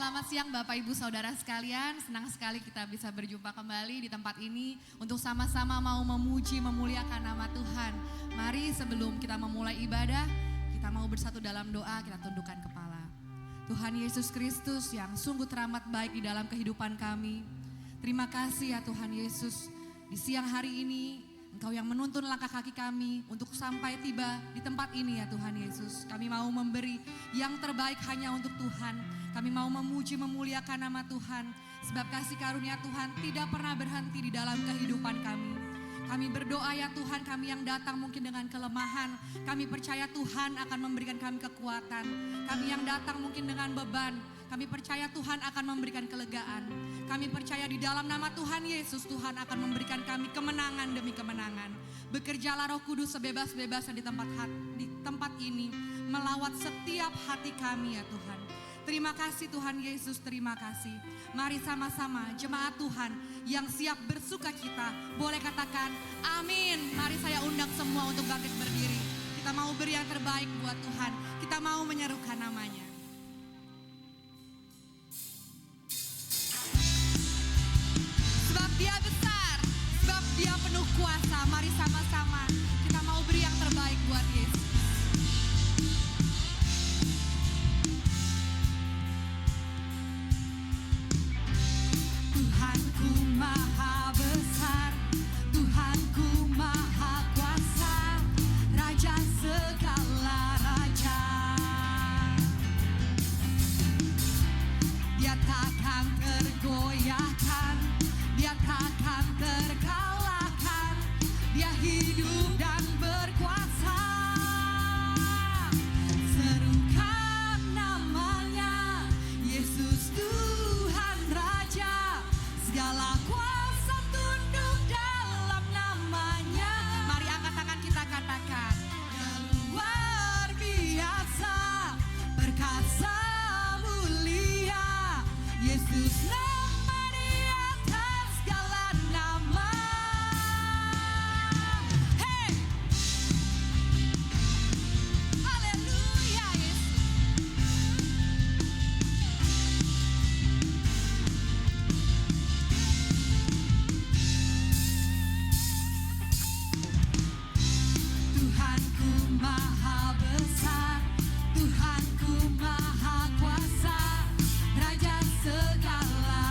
Selamat siang Bapak Ibu Saudara sekalian, senang sekali kita bisa berjumpa kembali di tempat ini untuk sama-sama mau memuji, memuliakan nama Tuhan. Mari sebelum kita memulai ibadah, kita mau bersatu dalam doa, kita tundukkan kepala. Tuhan Yesus Kristus yang sungguh teramat baik di dalam kehidupan kami. Terima kasih ya Tuhan Yesus, di siang hari ini Engkau yang menuntun langkah kaki kami untuk sampai tiba di tempat ini ya Tuhan Yesus. Kami mau memberi yang terbaik hanya untuk Tuhan. Kami mau memuji, memuliakan nama Tuhan. Sebab kasih karunia Tuhan tidak pernah berhenti di dalam kehidupan kami. Kami berdoa ya Tuhan, kami yang datang mungkin dengan kelemahan. Kami percaya Tuhan akan memberikan kami kekuatan. Kami yang datang mungkin dengan beban. Kami percaya Tuhan akan memberikan kelegaan. Kami percaya di dalam nama Tuhan Yesus, Tuhan akan memberikan kami kemenangan demi kemenangan. Bekerjalah Roh Kudus sebebas-bebasnya di tempat ini, melawat setiap hati kami ya Tuhan. Terima kasih Tuhan Yesus, terima kasih. Mari sama-sama jemaat Tuhan yang siap bersuka cita, boleh katakan amin. Mari saya undang semua untuk bangkit berdiri. Kita mau beri yang terbaik buat Tuhan. Kita mau menyerukan namanya. Sebab Dia besar, sebab Dia penuh kuasa. Mari sama-sama kita mau beri yang terbaik buat Yesus. Tuhanku maha besar, Tuhanku maha kuasa, Raja segala raja. Dia takkan tergoyahkan, Dia takkan terkalahkan, Dia hidup dan berkuasa. Serukan namanya, Yesus Tuhan Raja. Segala kuasa tunduk dalam namanya. Mari angkat tangan kita katakan, Dia luar biasa, perkasa mulia, Yesus nama di atas segala nama. Hey, haleluya Yesus. Tuhanku maha besar, Tuhanku maha kuasa, Raja segala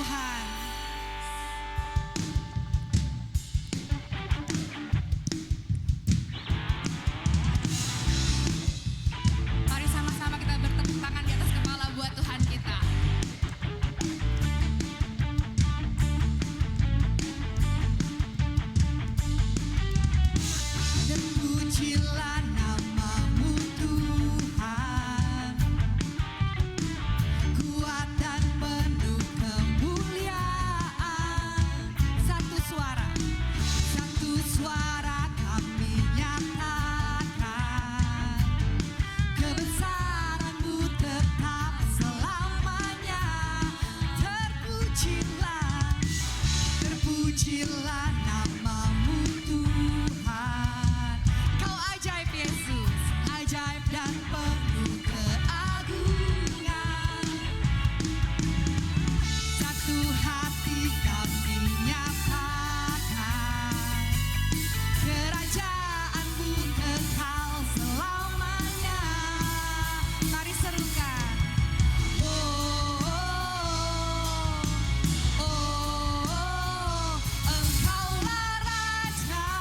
Tuhan. Mari sama-sama kita bertepuk tangan di atas kepala buat Tuhan kita. Terpujilah nama-Mu Tuhan, kuat dan penuh kemuliaan. Satu suara kami nyatakan, kebesaran-Mu tetap selamanya. Terpujilah nama-Mu Tuhan. Kau ajaib Yesus, ajaib dan penuh keagungan. Satu hati kami nyatakan, kerajaan-Mu kekal selamanya. Mari serukan. Oh, Engkaulah Raja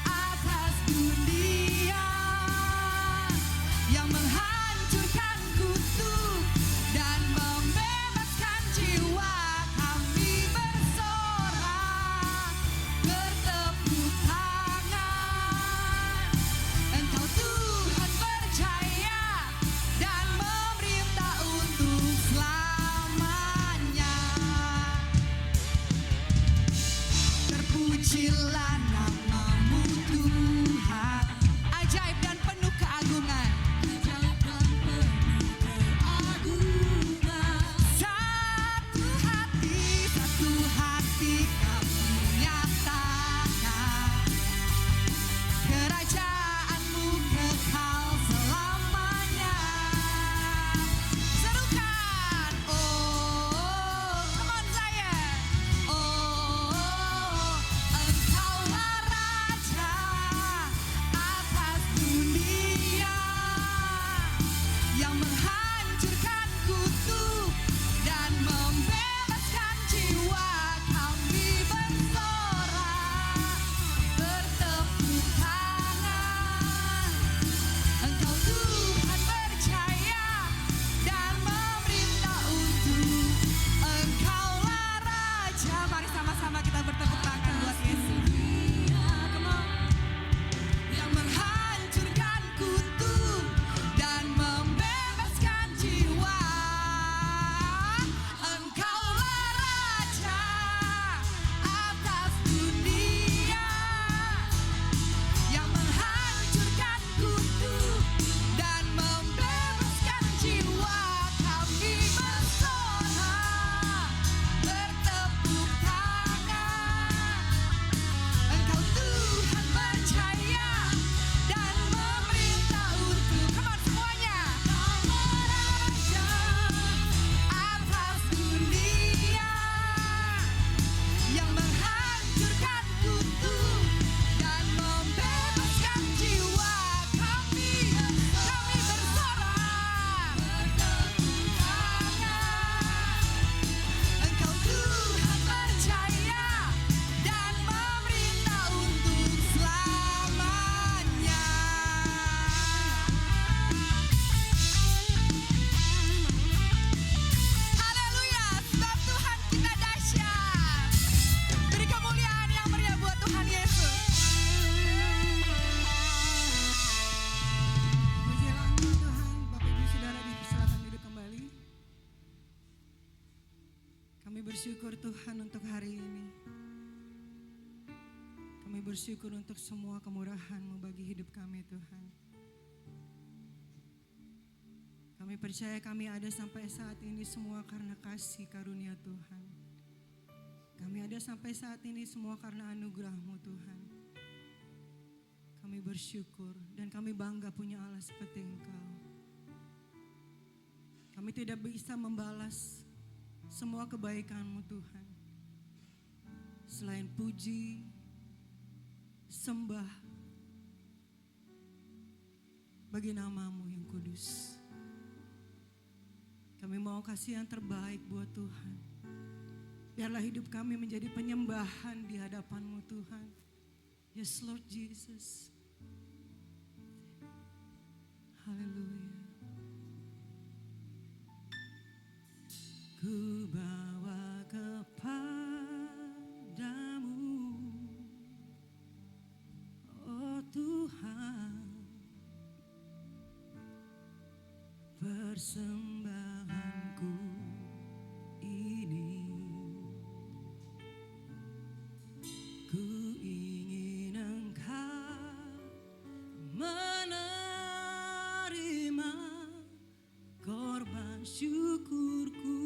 atas dunia, yang menghancurkan kutuk dan membebaskan jiwa. Kami bersorak, bertepuk tangan. Engkau Tuhan percaya dan memerintah untuk selamanya. Terpujilah nama-Mu Tuhan, ajaib dan penuh keagungan. Satu hati kami nyatakan, kerajaan-Mu kekal selamanya. Serukan. Oh, come on saya. Oh, Engkaulah Raja atas dunia, yang menghancurkan kutuk dan membebaskan jiwa. Kami bersorak, bertepuk tangan. Engkau Tuhan percaya dan memerintah untuk Engkaulah Raja. Mari sama-sama kita bertepuk tangan buat Yesus. Come on. Yang menghancurkan kutuk dan membebaskan jiwa. Engkaulah Raja atas dunia, yang menghancurkan kutuk dan membebaskan jiwa. Kami bersorak, bertepuk tangan. Engkau Tuhan percaya dan memerintah untuk, come on semuanya. Engkau Raja atas dunia, yang menghancurkan kutuk dan membebaskan jiwa. Kami bersorak, bertepuk tangan. Engkau Tuhan percaya dan memerintah untuk selamanya. Haleluya, sebab Tuhan kita dahsyat. Beri kemuliaan yang meriah buat Tuhan Yesus. Pujilah Engkau Tuhan. Bapak Ibu Saudara dipersilakan duduk kembali. Kami bersyukur Tuhan untuk hari ini. Kami bersyukur untuk semua kemurahan-Mu bagi hidup kami Tuhan. Kami percaya kami ada sampai saat ini semua karena kasih karunia Tuhan. Kami ada sampai saat ini semua karena anugerah-Mu Tuhan. Kami bersyukur dan kami bangga punya Allah seperti Engkau. Kami tidak bisa membalas semua kebaikan-Mu Tuhan. Selain puji, sembah bagi nama-Mu yang kudus. Kami mau kasih yang terbaik buat Tuhan. Biarlah hidup kami menjadi penyembahan di hadapan-Mu Tuhan. Yes Lord Jesus. Haleluya. Ku bawa kepadamu, oh Tuhan, persembahanku ini. Ku ingin Engkau menerima korban syukurku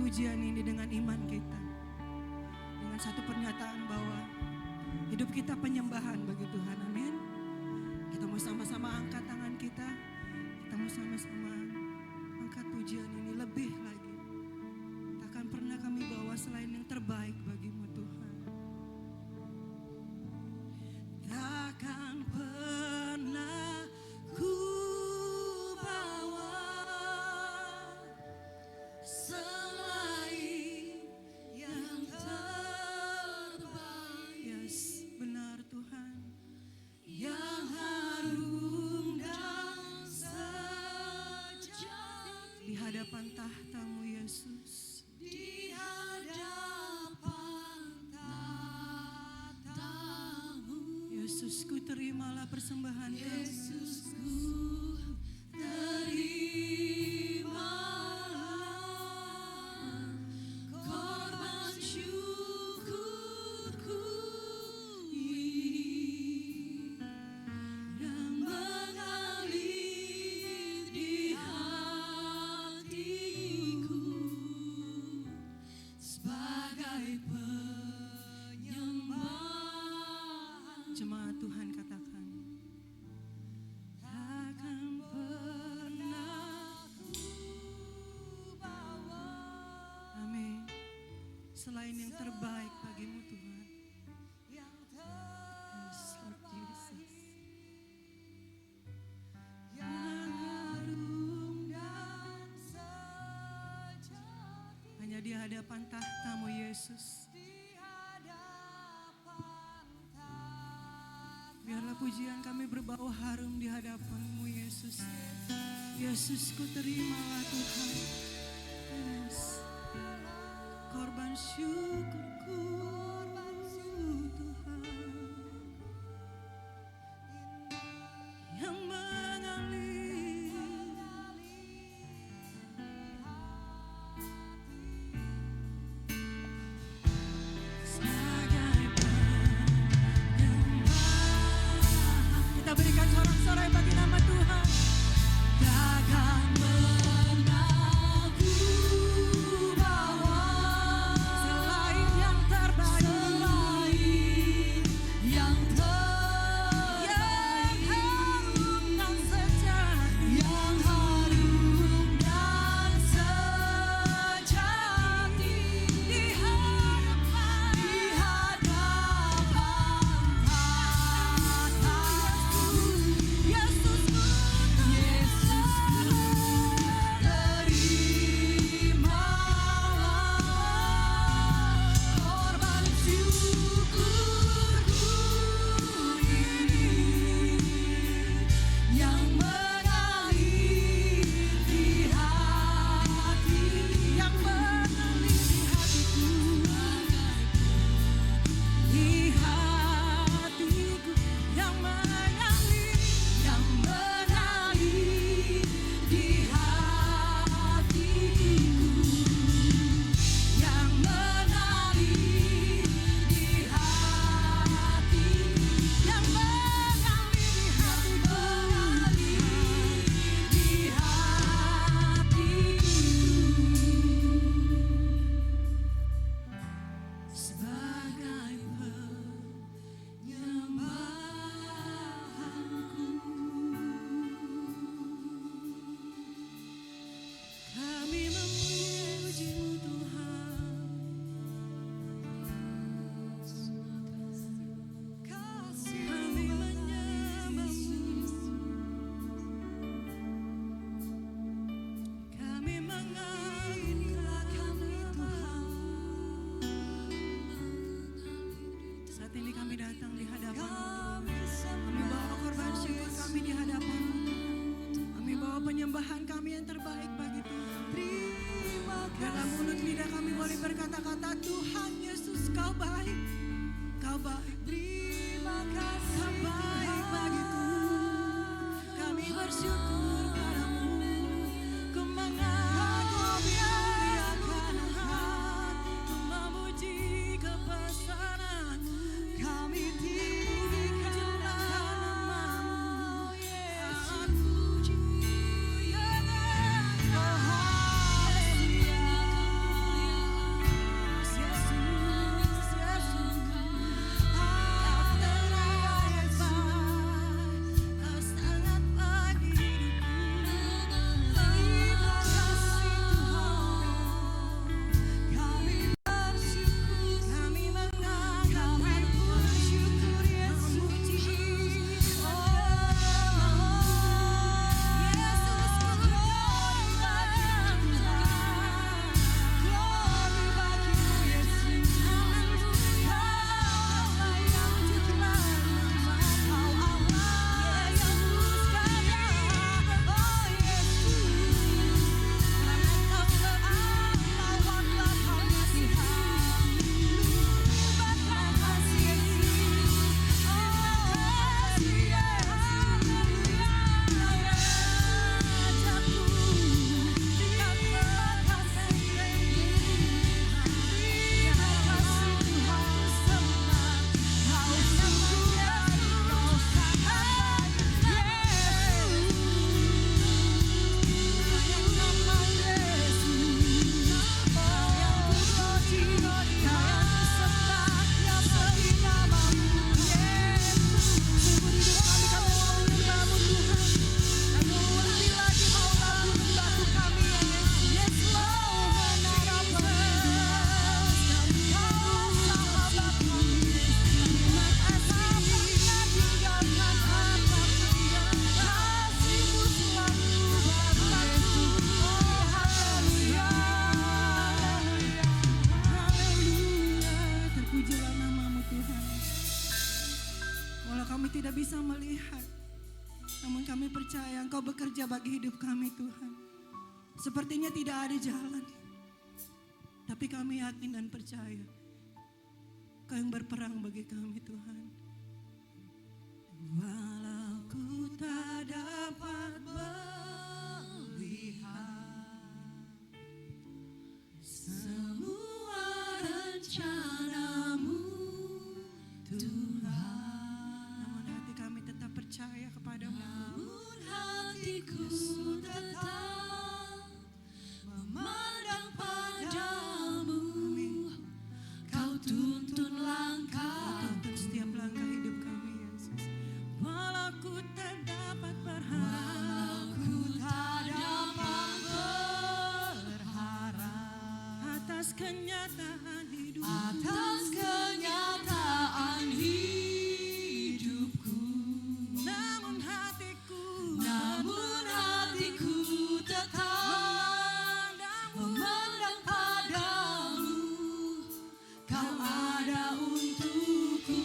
pujian ini dengan iman kita. Dengan satu pernyataan bahwa hidup kita penyembahan bagi Tuhan. Amin. Kita mau sama-sama angkat tangan kita. Kita mau sama-sama angkat pujian ini lebih lagi. Takkan pernah kami bawa selain yang terbaik bagimu Tuhan. Takkan pernah ku bawa selain yang terbaik. Yes, benar Tuhan. Yang harum dan sejati di hadapan tahta-Mu Yesus. Di hadapan tahta-Mu Yesusku, terimalah persembahan kami. Yesusku, terimalah korban syukurku ini yang mengalir di hatiku sebagai penyembahan. Jemaat Tuhan katakan, takkan pernah ku bawa, amin, selain yang terbaik bagimu Tuhan. Yes, Lord Jesus. Yang harum dan sejati hanya di hadapan tahta-Mu Yesus. Biarlah pujian kami berbau harum di hadapan-Mu Yesus. Yesusku, terimalah Tuhan. Yes. Korban syukurku Tuhan, yang mengalir sebagai penyembahan. Kita berikan sorak-sorai bagi nama Tuhan. Takkan pernah ku bawa selain yang terbaik, selain yang terbaik, yang harum dan sejati, yang harum dan sejati di hadapan tahta-Mu Yesusku, terimalah korban syukurku ini yang mengalir di hati, yang mengalir di hatiku, di hatiku, yang mengalir di hatiku, yang mengalir di hati, yang mengalir di hatiku, sebagai penyembahanku. Kami memuji-Mu Tuhan. Kami menyembah-Mu. Kami mengagungkan Tuhan. Saat ini kami datang di hadapan-Mu Tuhan. Kami bawa korban syukur kami di hadapan-Mu. Kami bawa penyembahan kami yang terbaik bagi Tuhan. Dalam mulut lidah kami boleh berkata-kata, Tuhan Yesus, Kau baik. Kau baik. Kau baik bagi Tuhan. Kami bersyukur padamu. Ku mengagumi muliakan Tuhan. Ku memuji kebesaran-Mu. Kami tinggikan nama-Mu. Aku puji ya, oh haleluya. bagi hidup kami Tuhan. Sepertinya tidak ada jalan. Tapi kami yakin dan percaya Kau yang berperang bagi kami Tuhan. Walau ku tak dapat melihat semua rencana-Mu Tuhan, namun hati kami tetap percaya kepadamu. Namun hatiku tetap memandang padamu. Kau tuntun langkah, tuntun setiap langkah hidup kami Yesus. Walau ku tak dapat berharap, walau ku tak dapat berharap atas kenyataan hidup, atas kenyataan hidupku. Namun hatiku tetap memandang padamu. Kau ada untukku.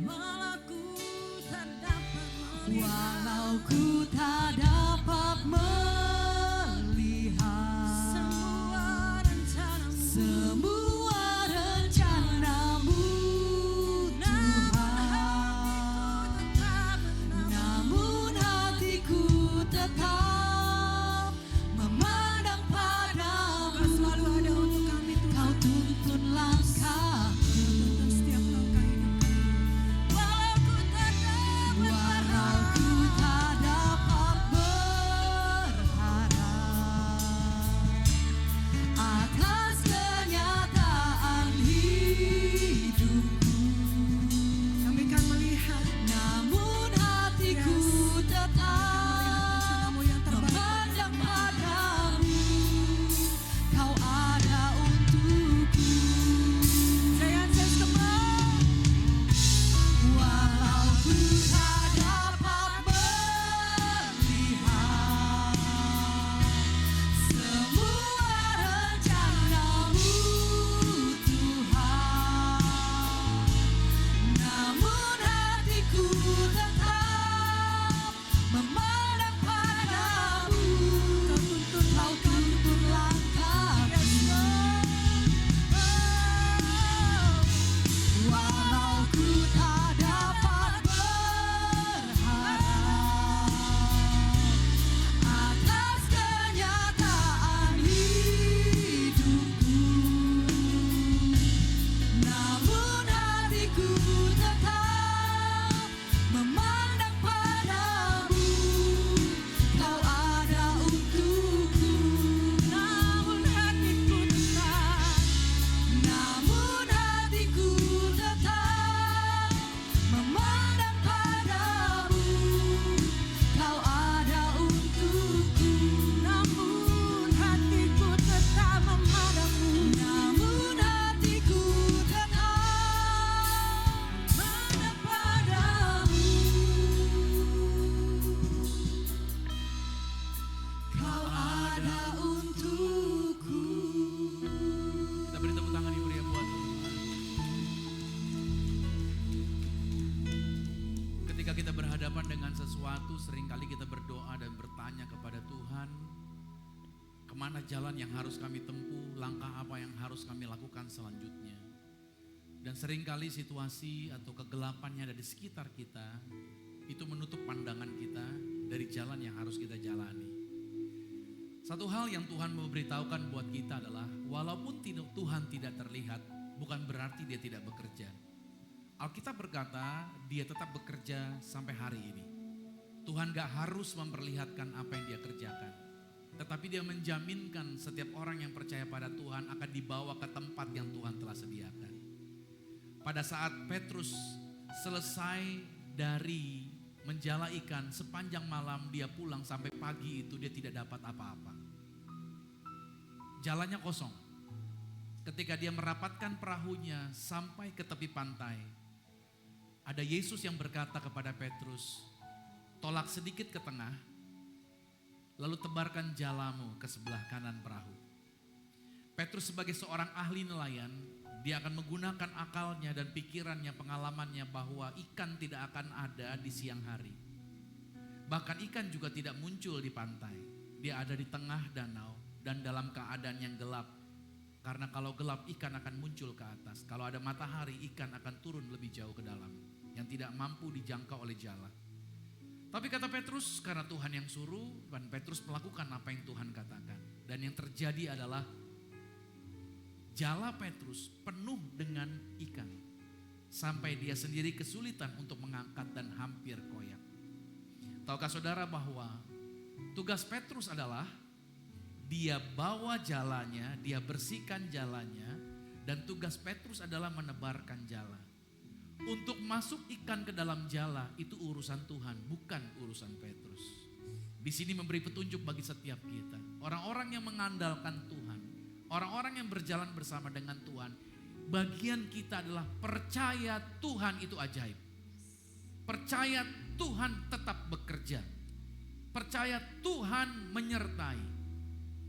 Walau ku tak dapat melihat, walau ku tak dapat melihat semua rencana-Mu Tuhan, namun hatiku tetap memandang padamu. Kau selalu ada untuk kami Tuhan. Kau tuntun langkah, tuntun setiap langkah hidup kami. Walau ku tak dapat berharap atas kenyataan hidupku. Kami kan melihat, namun hatiku tetap memandang padamu. Kau ada untukku. Saya kembali. Walau ku tak dapat melihat semua rencana-Mu Tuhan, namun hatiku tetap memandang padamu. Kau tuntun langkahku. Walau ku tak dapat berharap atas kenyataan hidupku, namun hatiku tetap memandang padamu. Kau ada untukku. Namun hatiku tetap memandang padamu. Kau ada untukku. Namun hatiku tetap memandangmu. Namun hatiku tetap memandang padamu. Kau ada untukku. Kita beri tepuk tangan yang meriah buat Tuhan. Ketika kita berhadapan dengan sesuatu, seringkali kita berdoa dan bertanya kepada Tuhan, kemana jalan yang harus kami tempuh, langkah apa yang harus kami lakukan selanjutnya. Dan seringkali situasi atau kegelapan yang ada di sekitar kita, itu menutup pandangan kita dari jalan yang harus kita jalani. Satu hal yang Tuhan memberitahukan buat kita adalah, walaupun Tuhan tidak terlihat, bukan berarti Dia tidak bekerja. Alkitab berkata, Dia tetap bekerja sampai hari ini. Tuhan gak harus memperlihatkan apa yang Dia kerjakan, tetapi Dia menjaminkan setiap orang yang percaya pada Tuhan akan dibawa ke tempat yang Tuhan telah sediakan. Pada saat Petrus selesai dari menjala ikan, sepanjang malam dia pulang sampai pagi itu dia tidak dapat apa-apa. Jalannya kosong. Ketika dia merapatkan perahunya sampai ke tepi pantai, ada Yesus yang berkata kepada Petrus, tolak sedikit ke tengah, lalu tebarkan jalamu ke sebelah kanan perahu. Petrus sebagai seorang ahli nelayan, dia akan menggunakan akalnya dan pikirannya, pengalamannya bahwa ikan tidak akan ada di siang hari. Bahkan ikan juga tidak muncul di pantai. Dia ada di tengah danau dan dalam keadaan yang gelap. Karena kalau gelap ikan akan muncul ke atas. Kalau ada matahari ikan akan turun lebih jauh ke dalam. Yang tidak mampu dijangkau oleh jala. Tapi kata Petrus, karena Tuhan yang suruh, dan Petrus melakukan apa yang Tuhan katakan. Dan yang terjadi adalah jala Petrus penuh dengan ikan. Sampai dia sendiri kesulitan untuk mengangkat dan hampir koyak. Tahukah saudara bahwa tugas Petrus adalah dia bawa jalanya, dia bersihkan jalanya. Dan tugas Petrus adalah menebarkan jala. Untuk masuk ikan ke dalam jala itu urusan Tuhan, bukan urusan Petrus. Di sini memberi petunjuk bagi setiap kita. Orang-orang yang mengandalkan Tuhan, orang-orang yang berjalan bersama dengan Tuhan, bagian kita adalah percaya Tuhan itu ajaib. Percaya Tuhan tetap bekerja. Percaya Tuhan menyertai.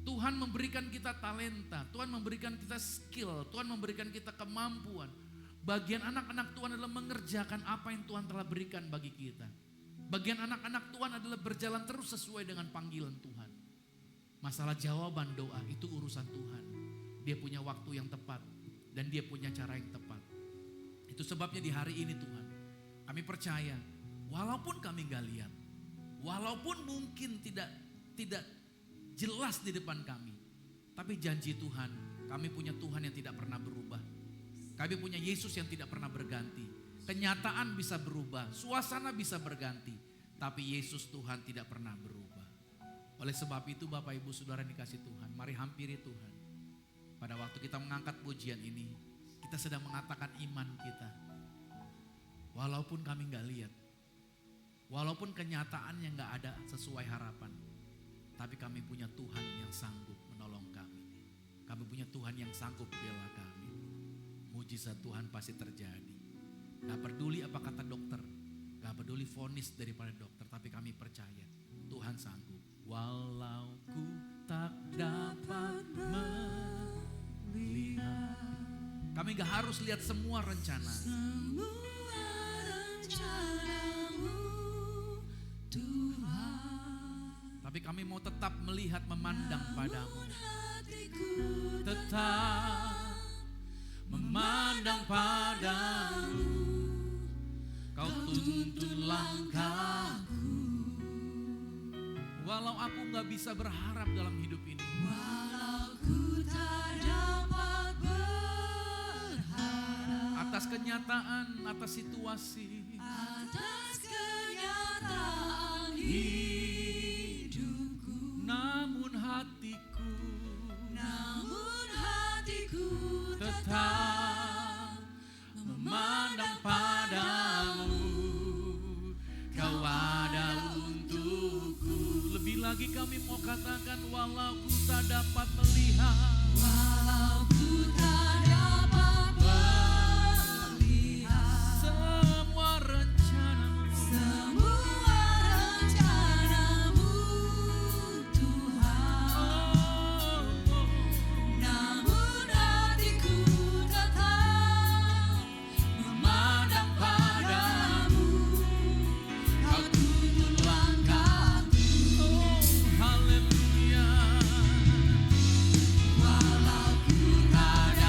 Tuhan memberikan kita talenta, Tuhan memberikan kita skill, Tuhan memberikan kita kemampuan. Bagian anak-anak Tuhan adalah mengerjakan apa yang Tuhan telah berikan bagi kita. Bagian anak-anak Tuhan adalah berjalan terus sesuai dengan panggilan Tuhan. Masalah jawaban doa itu urusan Tuhan. Dia punya waktu yang tepat dan dia punya cara yang tepat. Itu sebabnya di hari ini Tuhan, kami percaya walaupun kami gak lihat, walaupun mungkin tidak jelas di depan kami, tapi janji Tuhan, kami punya Tuhan yang tidak pernah berubah. Kami punya Yesus yang tidak pernah berganti. Kenyataan bisa berubah, suasana bisa berganti, tapi Yesus Tuhan tidak pernah berubah. Oleh sebab itu Bapak Ibu Saudara yang dikasih Tuhan, mari hampiri Tuhan. Pada waktu kita mengangkat pujian ini, kita sedang mengatakan iman kita. Walaupun kami gak lihat, walaupun kenyataannya gak ada sesuai harapan, tapi kami punya Tuhan yang sanggup menolong kami. Kami punya Tuhan yang sanggup bela kami. Mujizat Tuhan pasti terjadi. Gak peduli apa kata dokter, gak peduli vonis daripada dokter, tapi kami percaya Tuhan sanggup. Walau ku tak dapat melihat, kami gak harus lihat semua rencana. Tapi kami mau tetap melihat, memandang padamu. Tetap memandang padamu, kau tuntun langkahku. Walau aku gak bisa berharap dalam hidup ini, walau ku tak dapat berharap atas kenyataan, atas situasi, atas kenyataan hidupku, namun hatiku tetap memandang padamu. Kau ada untukku. Lebih lagi kami mau katakan, walau ku tak dapat melihat, walau ku tak dapat melihat semua rencanamu, Tuhan. Namun hatiku tetap memandang padamu. Kau tuntun langkahku. haleluya. Walau ku tak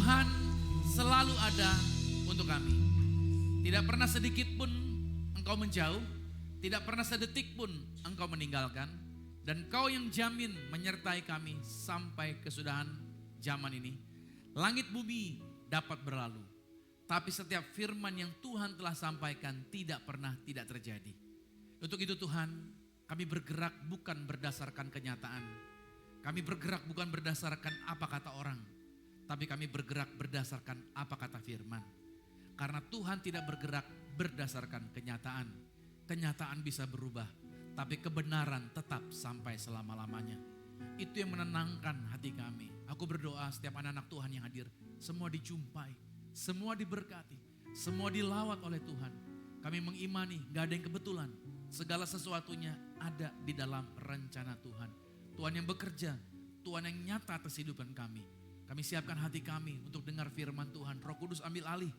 Tuhan selalu ada untuk kami. Tidak pernah sedikit pun Engkau menjauh, tidak pernah sedetik pun Engkau meninggalkan. Dan Kau yang jamin menyertai kami sampai kesudahan zaman ini. Langit bumi dapat berlalu, tapi setiap firman yang Tuhan telah sampaikan tidak pernah tidak terjadi. Untuk itu Tuhan, kami bergerak bukan berdasarkan kenyataan. Kami bergerak bukan berdasarkan apa kata orang, tapi kami bergerak berdasarkan apa kata firman. Karena Tuhan tidak bergerak berdasarkan kenyataan. Kenyataan bisa berubah, tapi kebenaran tetap sampai selama-lamanya. Itu yang menenangkan hati kami. Aku berdoa setiap anak-anak Tuhan yang hadir, semua dijumpai, semua diberkati, semua dilawat oleh Tuhan. Kami mengimani gak ada yang kebetulan. Segala sesuatunya ada di dalam rencana Tuhan. Tuhan yang bekerja, Tuhan yang nyata atas kehidupan kami. Kami siapkan hati kami untuk dengar firman Tuhan. Roh Kudus ambil alih,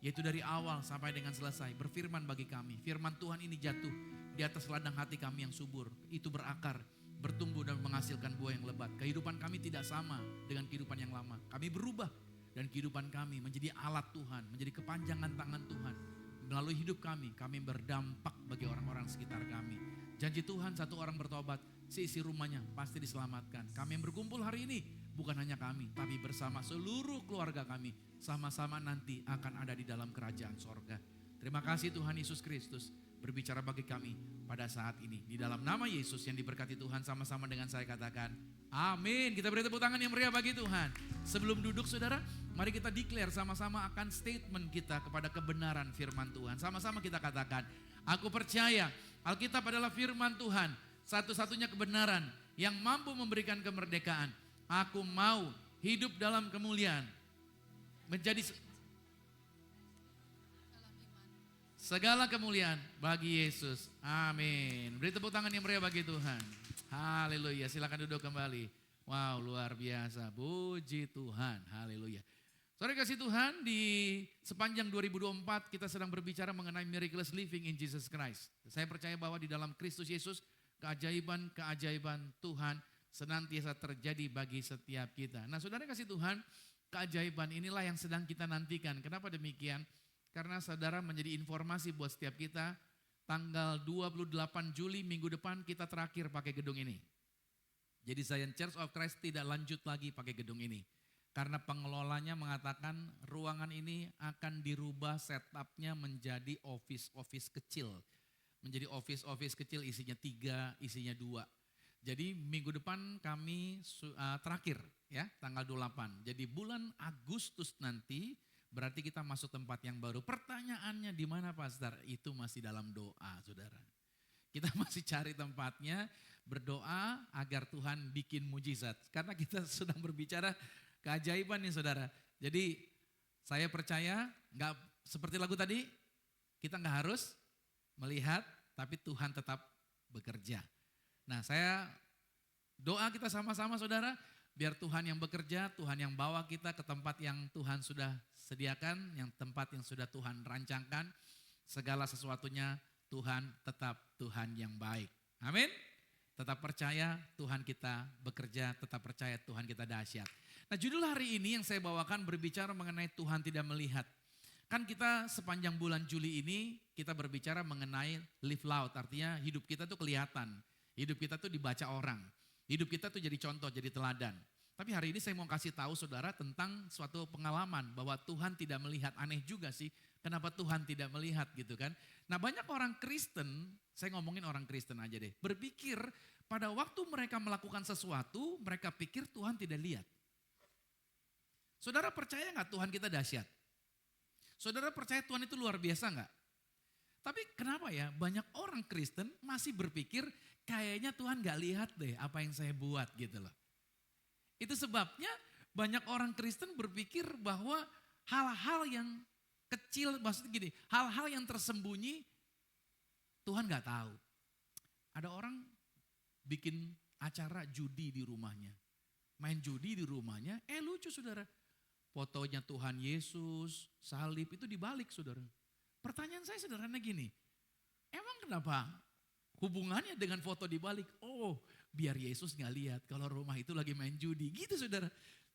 yaitu dari awal sampai dengan selesai. Berfirman bagi kami, firman Tuhan ini jatuh di atas ladang hati kami yang subur. Itu berakar, bertumbuh dan menghasilkan buah yang lebat. Kehidupan kami tidak sama dengan kehidupan yang lama. Kami berubah dan kehidupan kami menjadi alat Tuhan, menjadi kepanjangan tangan Tuhan. Melalui hidup kami berdampak bagi orang-orang sekitar kami. Janji Tuhan, satu orang bertobat, seisi rumahnya pasti diselamatkan. Kami yang berkumpul hari ini, bukan hanya kami, tapi bersama seluruh keluarga kami, sama-sama nanti akan ada di dalam kerajaan sorga. Terima kasih Tuhan Yesus Kristus berbicara bagi kami pada saat ini. Di dalam nama Yesus yang diberkati Tuhan, sama-sama dengan saya katakan amin. Kita beri tepuk tangan yang meriah bagi Tuhan. Sebelum duduk saudara, mari kita declare sama-sama akan statement kita kepada kebenaran firman Tuhan. Sama-sama kita katakan, aku percaya Alkitab adalah firman Tuhan, satu-satunya kebenaran yang mampu memberikan kemerdekaan. Aku mau hidup dalam kemuliaan, menjadi segala kemuliaan bagi Yesus. Amin. Beri tepuk tangan yang meriah bagi Tuhan. Haleluya. Silakan duduk kembali. Wow, luar biasa. Puji Tuhan. Haleluya. Saudara kasih Tuhan, di sepanjang 2024 kita sedang berbicara mengenai miraculous living in Jesus Christ. Saya percaya bahwa di dalam Kristus Yesus keajaiban-keajaiban Tuhan senantiasa terjadi bagi setiap kita. Nah saudara kasih Tuhan, keajaiban inilah yang sedang kita nantikan. Kenapa demikian? Karena saudara menjadi informasi buat setiap kita, tanggal 28 Juli minggu depan kita terakhir pakai gedung ini. Jadi Zion Church of Christ tidak lanjut lagi pakai gedung ini. Karena pengelolanya mengatakan ruangan ini akan dirubah setupnya menjadi office kecil. Menjadi office kecil isinya 3, isinya 2. Jadi minggu depan kami terakhir ya tanggal 28. Jadi bulan Agustus nanti berarti kita masuk tempat yang baru. Pertanyaannya di mana Pastor? Itu masih dalam doa saudara. Kita masih cari tempatnya, berdoa agar Tuhan bikin mujizat. Karena kita sedang berbicara keajaiban nih saudara. Jadi saya percaya gak seperti lagu tadi, kita gak harus melihat tapi Tuhan tetap bekerja. Nah saya doa kita sama-sama saudara, biar Tuhan yang bekerja, Tuhan yang bawa kita ke tempat yang Tuhan sudah sediakan, yang tempat yang sudah Tuhan rancangkan, segala sesuatunya Tuhan tetap Tuhan yang baik. Amin. Tetap percaya Tuhan kita bekerja, tetap percaya Tuhan kita dahsyat. Nah judul hari ini yang saya bawakan berbicara mengenai Tuhan tidak melihat. Kan kita sepanjang bulan Juli ini kita berbicara mengenai live loud, artinya hidup kita tuh kelihatan. Hidup kita tuh dibaca orang. Hidup kita tuh jadi contoh, jadi teladan. Tapi hari ini saya mau kasih tahu saudara tentang suatu pengalaman bahwa Tuhan tidak melihat. Aneh juga sih, kenapa Tuhan tidak melihat gitu kan. Nah banyak orang Kristen, saya ngomongin orang Kristen aja deh, berpikir pada waktu mereka melakukan sesuatu, mereka pikir Tuhan tidak lihat. Saudara percaya gak Tuhan kita dahsyat? Saudara percaya Tuhan itu luar biasa gak? Tapi kenapa ya banyak orang Kristen masih berpikir kayaknya Tuhan gak lihat deh apa yang saya buat gitu loh. Itu sebabnya banyak orang Kristen berpikir bahwa hal-hal yang kecil, maksudnya gini, hal-hal yang tersembunyi Tuhan gak tahu. Ada orang bikin acara judi di rumahnya, main judi di rumahnya, lucu saudara. Fotonya Tuhan Yesus, salib itu dibalik saudara. Pertanyaan saya sederhana gini, emang kenapa hubungannya dengan foto dibalik? Oh biar Yesus gak lihat kalau rumah itu lagi main judi gitu saudara.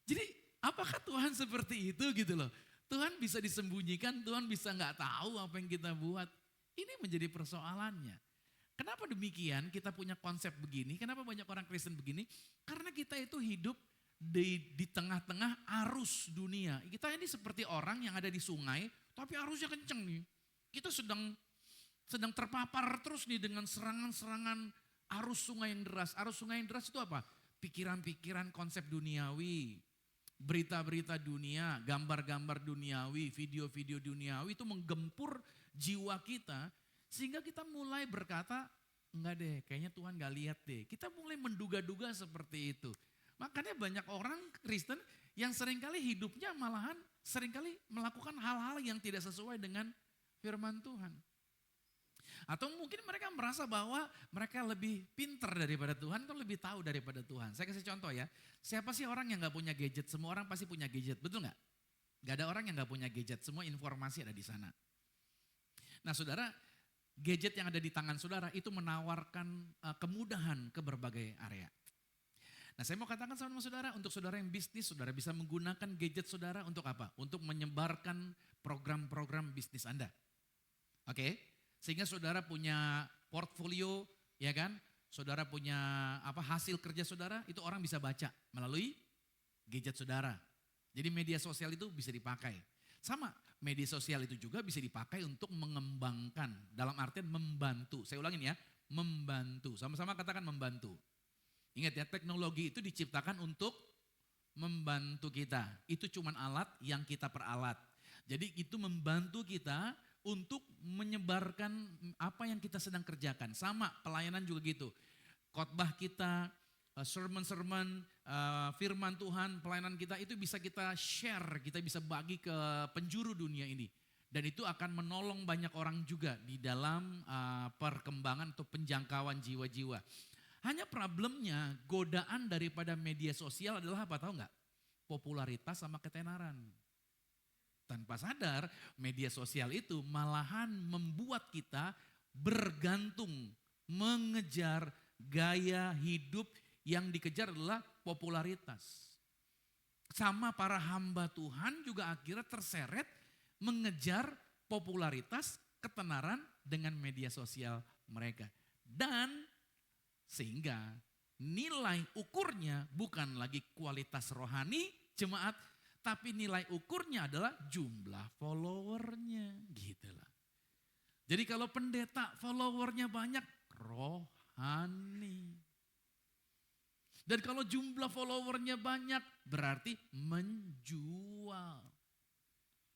Jadi Apakah Tuhan seperti itu gitu loh? Tuhan bisa disembunyikan, Tuhan bisa nggak tahu apa yang kita buat. Ini menjadi persoalannya. Kenapa demikian? Kita punya konsep begini. Kenapa banyak orang Kristen begini? Karena kita itu hidup di tengah-tengah arus dunia. Kita ini seperti orang yang ada di sungai, tapi arusnya kenceng nih. Kita sedang terpapar terus nih dengan serangan-serangan arus sungai yang deras. Arus sungai yang deras itu apa? Pikiran-pikiran konsep duniawi, berita-berita dunia, gambar-gambar duniawi, video-video duniawi itu menggempur jiwa kita sehingga kita mulai berkata, enggak deh kayaknya Tuhan gak lihat deh. Kita mulai menduga-duga seperti itu. Makanya banyak orang Kristen yang seringkali hidupnya malahan seringkali melakukan hal-hal yang tidak sesuai dengan firman Tuhan. Atau mungkin mereka merasa bahwa mereka lebih pintar daripada Tuhan atau lebih tahu daripada Tuhan. Saya kasih contoh ya, siapa sih orang yang gak punya gadget? Semua orang pasti punya gadget, betul gak? Gak ada orang yang gak punya gadget, semua informasi ada di sana. Nah saudara, gadget yang ada di tangan saudara itu menawarkan kemudahan ke berbagai area. Nah saya mau katakan sama saudara, untuk saudara yang bisnis, saudara bisa menggunakan gadget saudara untuk apa? Untuk menyebarkan program-program bisnis Anda. Oke? Sehingga saudara punya portfolio, ya kan? Saudara punya hasil kerja saudara, itu orang bisa baca melalui gadget saudara. Jadi media sosial itu bisa dipakai. Sama, media sosial itu juga bisa dipakai untuk mengembangkan, dalam artian membantu. Saya ulangin ya, membantu. Sama-sama katakan membantu. Ingat ya, teknologi itu diciptakan untuk membantu kita. Itu cuma alat yang kita peralat. Jadi itu membantu kita untuk menyebarkan apa yang kita sedang kerjakan. Sama, pelayanan juga gitu. Khotbah kita, sermon-sermon, firman Tuhan, pelayanan kita itu bisa kita share, kita bisa bagi ke penjuru dunia ini. Dan itu akan menolong banyak orang juga di dalam perkembangan atau penjangkauan jiwa-jiwa. Hanya problemnya godaan daripada media sosial adalah apa, tahu nggak? Popularitas sama ketenaran. Tanpa sadar media sosial itu malahan membuat kita bergantung, mengejar gaya hidup yang dikejar adalah popularitas. Sama para hamba Tuhan juga akhirnya terseret mengejar popularitas, ketenaran dengan media sosial mereka. Dan sehingga nilai ukurnya bukan lagi kualitas rohani jemaat, tapi nilai ukurnya adalah jumlah followernya gitu lah. Jadi kalau pendeta followernya banyak, rohani. Dan kalau jumlah followernya banyak berarti menjual.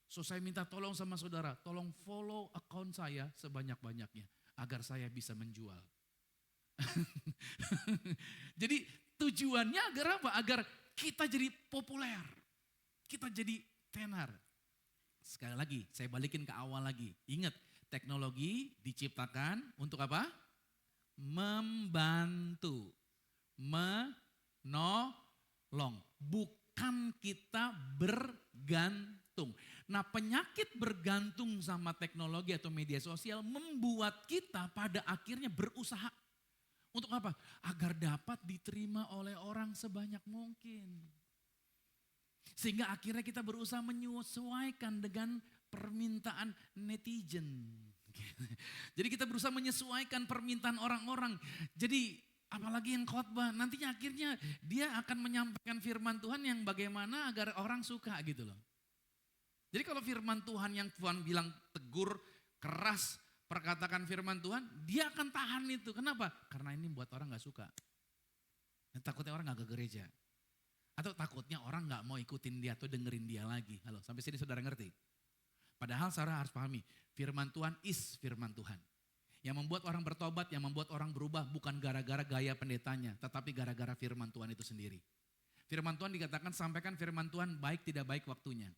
So saya minta tolong sama saudara, tolong follow account saya sebanyak-banyaknya agar saya bisa menjual. Jadi tujuannya agar apa? Agar kita jadi populer, kita jadi tenar. Sekali lagi, saya balikin ke awal lagi. Ingat, teknologi diciptakan untuk apa? Membantu, menolong, bukan kita bergantung. Nah, penyakit bergantung sama teknologi atau media sosial membuat kita pada akhirnya berusaha. Untuk apa? Agar dapat diterima oleh orang sebanyak mungkin. Sehingga akhirnya kita berusaha menyesuaikan dengan permintaan netizen. Jadi kita berusaha menyesuaikan permintaan orang-orang. Jadi apalagi yang khotbah, nantinya akhirnya dia akan menyampaikan firman Tuhan yang bagaimana agar orang suka gitu loh. Jadi kalau firman Tuhan yang Tuhan bilang tegur, keras, perkatakan firman Tuhan, dia akan tahan itu. Kenapa? Karena ini buat orang gak suka. Dan takutnya orang gak ke gereja. Atau takutnya orang gak mau ikutin dia atau dengerin dia lagi. Halo, sampai sini saudara ngerti? Padahal saudara harus pahami, firman Tuhan is firman Tuhan. Yang membuat orang bertobat, yang membuat orang berubah bukan gara-gara gaya pendetanya, tetapi gara-gara firman Tuhan itu sendiri. Firman Tuhan dikatakan sampaikan firman Tuhan baik tidak baik waktunya.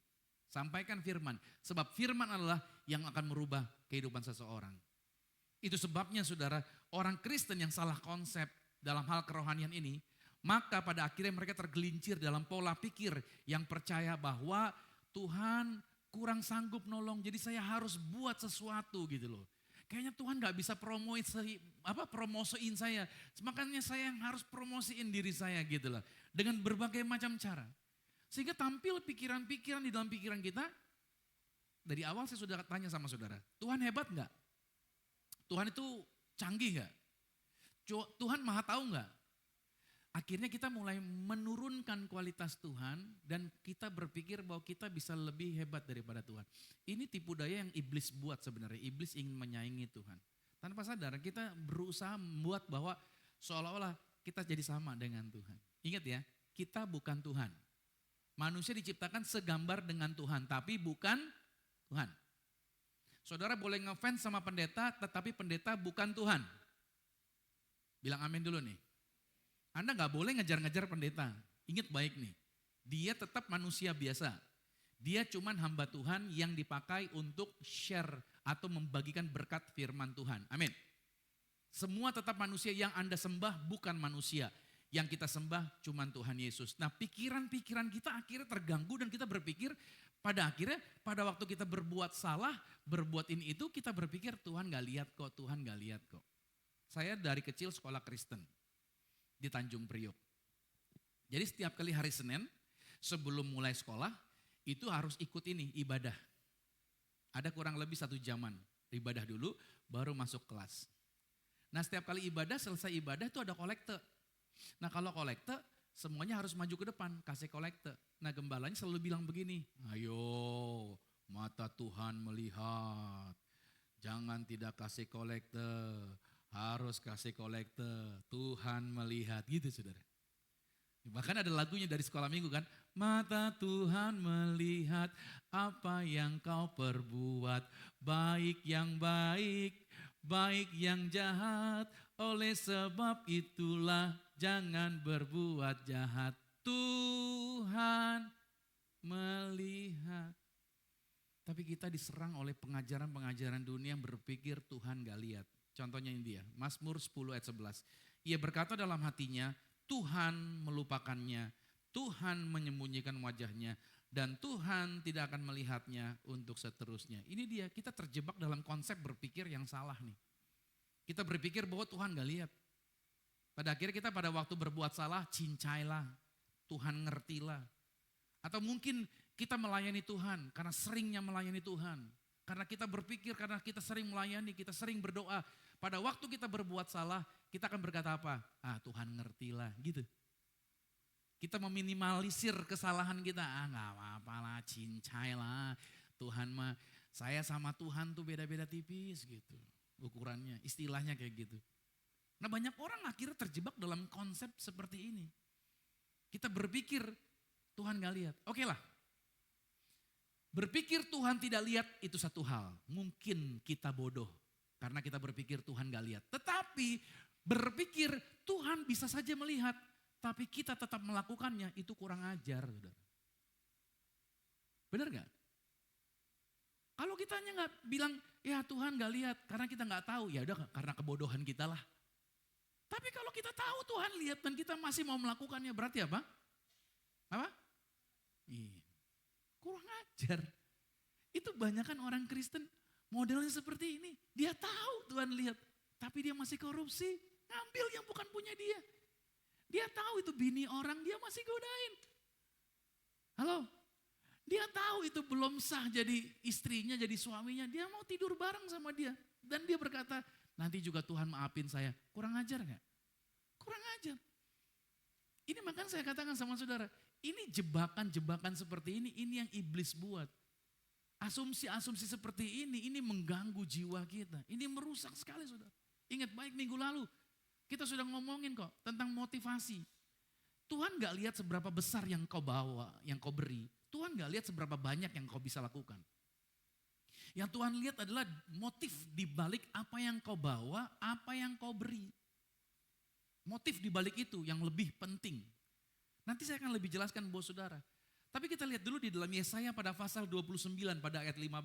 Sampaikan firman, sebab firman adalah yang akan merubah kehidupan seseorang. Itu sebabnya saudara, orang Kristen yang salah konsep dalam hal kerohanian ini, maka pada akhirnya mereka tergelincir dalam pola pikir yang percaya bahwa Tuhan kurang sanggup nolong, jadi saya harus buat sesuatu gitu loh. Kayaknya Tuhan gak bisa promosiin saya, makanya saya yang harus promosiin diri saya gitu loh. Dengan berbagai macam cara. Sehingga tampil pikiran-pikiran di dalam pikiran kita. Dari awal saya sudah tanya sama saudara, Tuhan hebat enggak? Tuhan itu canggih enggak? Tuhan maha tahu enggak? Akhirnya kita mulai menurunkan kualitas Tuhan dan kita berpikir bahwa kita bisa lebih hebat daripada Tuhan. Ini tipu daya yang iblis buat sebenarnya. Iblis ingin menyaingi Tuhan. Tanpa sadar kita berusaha membuat bahwa seolah-olah kita jadi sama dengan Tuhan. Ingat ya, kita bukan Tuhan. Manusia diciptakan segambar dengan Tuhan, tapi bukan Tuhan. Saudara boleh ngefans sama pendeta, tetapi pendeta bukan Tuhan. Bilang amin dulu nih. Anda gak boleh ngejar-ngejar pendeta. Ingat baik nih, dia tetap manusia biasa. Dia cuman hamba Tuhan yang dipakai untuk share atau membagikan berkat firman Tuhan. Amin. Semua tetap manusia, yang Anda sembah bukan manusia. Yang kita sembah cuman Tuhan Yesus. Nah, pikiran-pikiran kita akhirnya terganggu dan kita berpikir pada akhirnya pada waktu kita berbuat salah, berbuat ini itu kita berpikir Tuhan gak lihat kok, Tuhan gak lihat kok. Saya dari kecil sekolah Kristen di Tanjung Priok. Jadi setiap kali hari Senin sebelum mulai sekolah itu harus ikut ini ibadah. Ada kurang lebih 1 jaman ibadah dulu baru masuk kelas. Nah, setiap kali ibadah, selesai ibadah itu ada kolekte. Nah, kalau kolekte semuanya harus maju ke depan kasih kolekte. Nah, gembalanya selalu bilang begini, ayo mata Tuhan melihat, jangan tidak kasih kolekte, harus kasih kolekte, Tuhan melihat, gitu saudara. Bahkan ada lagunya dari sekolah minggu kan, mata Tuhan melihat apa yang kau perbuat, baik yang baik, baik yang jahat, oleh sebab itulah jangan berbuat jahat. Tuhan melihat. Tapi kita diserang oleh pengajaran-pengajaran dunia yang berpikir Tuhan gak lihat. Contohnya ini dia, Mazmur 10 ayat 11. Ia berkata dalam hatinya, Tuhan melupakannya, Tuhan menyembunyikan wajahnya, dan Tuhan tidak akan melihatnya untuk seterusnya. Ini dia, kita terjebak dalam konsep berpikir yang salah nih. Kita berpikir bahwa Tuhan gak lihat. Pada akhirnya kita pada waktu berbuat salah, cincailah, Tuhan ngertilah. Atau mungkin kita melayani Tuhan karena seringnya melayani Tuhan. Karena kita berpikir, karena kita sering melayani, kita sering berdoa. Pada waktu kita berbuat salah, kita akan berkata apa? Ah, Tuhan ngertilah, gitu. Kita meminimalisir kesalahan kita. Ah, gak apa-apa lah, cincailah. Tuhan mah, saya sama Tuhan tuh beda-beda tipis gitu. Ukurannya, istilahnya kayak gitu. Nah, banyak orang akhirnya terjebak dalam konsep seperti ini. Kita berpikir Tuhan gak lihat. Oke lah. Berpikir Tuhan tidak lihat itu satu hal. Mungkin kita bodoh karena kita berpikir Tuhan gak lihat. Tetapi berpikir Tuhan bisa saja melihat, tapi kita tetap melakukannya, itu kurang ajar. Benar gak? Kalau kita hanya gak bilang, ya Tuhan gak lihat karena kita gak tahu, ya udah karena kebodohan kita lah. Tapi kalau kita tahu Tuhan lihat dan kita masih mau melakukannya, berarti apa? Apa? Iya. Kurang ajar. Itu banyakan orang Kristen modelnya seperti ini. Dia tahu Tuhan lihat, tapi dia masih korupsi. Ngambil yang bukan punya dia. Dia tahu itu bini orang, dia masih godain. Halo? Dia tahu itu belum sah jadi istrinya, jadi suaminya. Dia mau tidur bareng sama dia. Dan dia berkata, nanti juga Tuhan maafin saya. Kurang ajar gak? Kurang ajar. Ini makanya saya katakan sama saudara, ini jebakan-jebakan seperti ini yang iblis buat. Asumsi-asumsi seperti ini mengganggu jiwa kita. Ini merusak sekali saudara. Ingat baik minggu lalu, kita sudah ngomongin kok tentang motivasi. Tuhan gak lihat seberapa besar yang kau bawa, yang kau beri. Tuhan gak lihat seberapa banyak yang kau bisa lakukan. Yang Tuhan lihat adalah motif di balik apa yang kau bawa, apa yang kau beri. Motif di balik itu yang lebih penting. Nanti saya akan lebih jelaskan buat saudara. Tapi kita lihat dulu di dalam Yesaya pada pasal 29 pada ayat 15.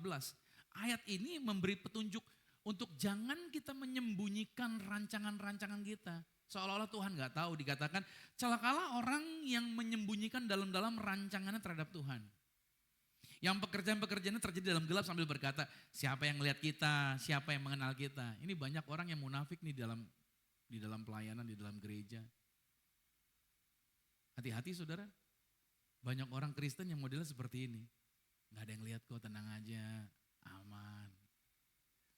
Ayat ini memberi petunjuk untuk jangan kita menyembunyikan rancangan-rancangan kita. Seolah-olah Tuhan gak tahu, dikatakan celakalah orang yang menyembunyikan dalam-dalam rancangannya terhadap Tuhan. Yang pekerjaan-pekerjaannya terjadi dalam gelap sambil berkata, siapa yang melihat kita, siapa yang mengenal kita. Ini banyak orang yang munafik nih di dalam pelayanan, di dalam gereja. Hati-hati saudara. Banyak orang Kristen yang modelnya seperti ini. Gak ada yang lihat kok, tenang aja, aman.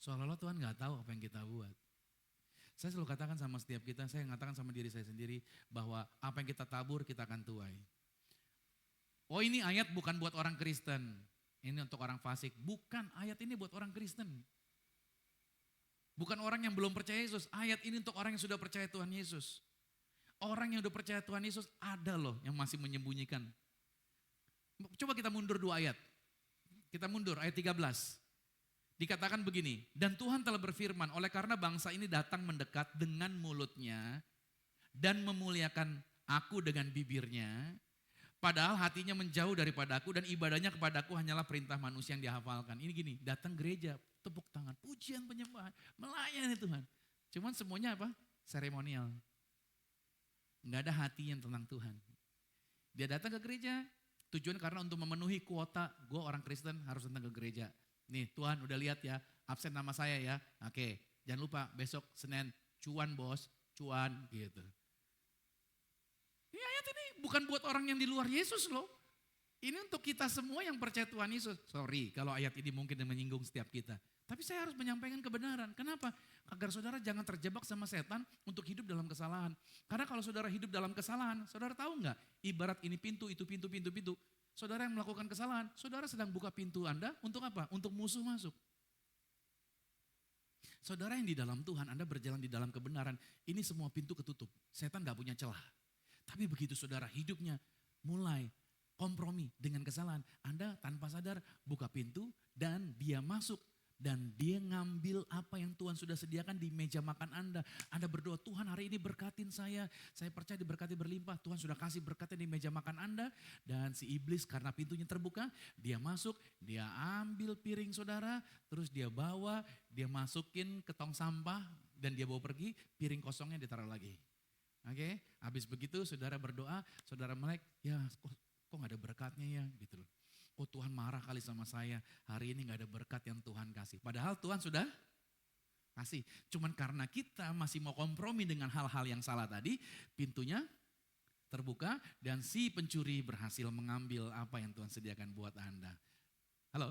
Seolah-olah Tuhan gak tahu apa yang kita buat. Saya selalu katakan sama setiap kita, saya mengatakan sama diri saya sendiri bahwa apa yang kita tabur kita akan tuai. Oh ini ayat bukan buat orang Kristen, ini untuk orang fasik. Bukan, ayat ini buat orang Kristen. Bukan orang yang belum percaya Yesus, ayat ini untuk orang yang sudah percaya Tuhan Yesus. Orang yang sudah percaya Tuhan Yesus ada loh yang masih menyembunyikan. Coba kita mundur 2 ayat. Kita mundur ayat 13. Dikatakan begini, dan Tuhan telah berfirman, oleh karena bangsa ini datang mendekat dengan mulutnya dan memuliakan aku dengan bibirnya, padahal hatinya menjauh daripada aku dan ibadahnya kepada aku hanyalah perintah manusia yang dihafalkan. Ini gini, datang gereja, tepuk tangan, pujian penyembahan, melayani Tuhan. Cuman semuanya apa? Seremonial. Enggak ada hati yang tentang Tuhan. Dia datang ke gereja, tujuan karena untuk memenuhi kuota, gue orang Kristen harus datang ke gereja. Nih Tuhan udah lihat ya, absen nama saya ya. Oke, jangan lupa besok Senin, cuan bos, cuan gitu. Ini ayat ini bukan buat orang yang di luar Yesus loh. Ini untuk kita semua yang percaya Tuhan Yesus. Sorry kalau ayat ini mungkin menyinggung setiap kita. Tapi saya harus menyampaikan kebenaran. Kenapa? Agar saudara jangan terjebak sama setan untuk hidup dalam kesalahan. Karena kalau saudara hidup dalam kesalahan, saudara tahu nggak? Ibarat ini pintu, itu pintu. Saudara yang melakukan kesalahan, saudara sedang buka pintu Anda untuk apa? Untuk musuh masuk. Saudara yang di dalam Tuhan, Anda berjalan di dalam kebenaran, ini semua pintu ketutup. Setan gak punya celah. Tapi begitu saudara hidupnya mulai kompromi dengan kesalahan, Anda tanpa sadar buka pintu dan dia masuk. Dan dia ngambil apa yang Tuhan sudah sediakan di meja makan Anda. Anda berdoa, Tuhan hari ini berkatin saya percaya diberkati berlimpah. Tuhan sudah kasih berkatnya di meja makan Anda. Dan si iblis karena pintunya terbuka, dia masuk, dia ambil piring saudara, terus dia bawa, dia masukin ke tong sampah, dan dia bawa pergi, piring kosongnya ditaruh lagi. Oke, habis begitu saudara berdoa, saudara melek, ya kok gak ada berkatnya ya gitu loh. Oh Tuhan marah kali sama saya, hari ini gak ada berkat yang Tuhan kasih. Padahal Tuhan sudah kasih. Cuman karena kita masih mau kompromi dengan hal-hal yang salah tadi, pintunya terbuka dan si pencuri berhasil mengambil apa yang Tuhan sediakan buat Anda. Halo?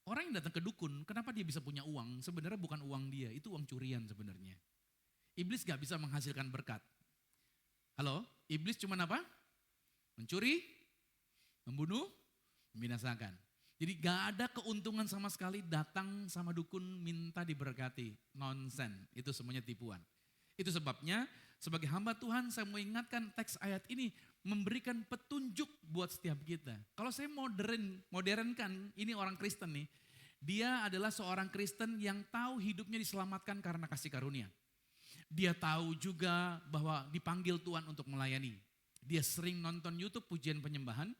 Orang yang datang ke dukun, kenapa dia bisa punya uang? Sebenarnya bukan uang dia, itu uang curian sebenarnya. Iblis gak bisa menghasilkan berkat. Halo? Iblis cuman apa? Mencuri, membunuh, membinasakan. Jadi gak ada keuntungan sama sekali datang sama dukun minta diberkati. Nonsen, itu semuanya tipuan. Itu sebabnya sebagai hamba Tuhan saya mau ingatkan teks ayat ini memberikan petunjuk buat setiap kita. Kalau saya modernkan ini orang Kristen nih. Dia adalah seorang Kristen yang tahu hidupnya diselamatkan karena kasih karunia. Dia tahu juga bahwa dipanggil Tuhan untuk melayani. Dia sering nonton YouTube pujian penyembahan.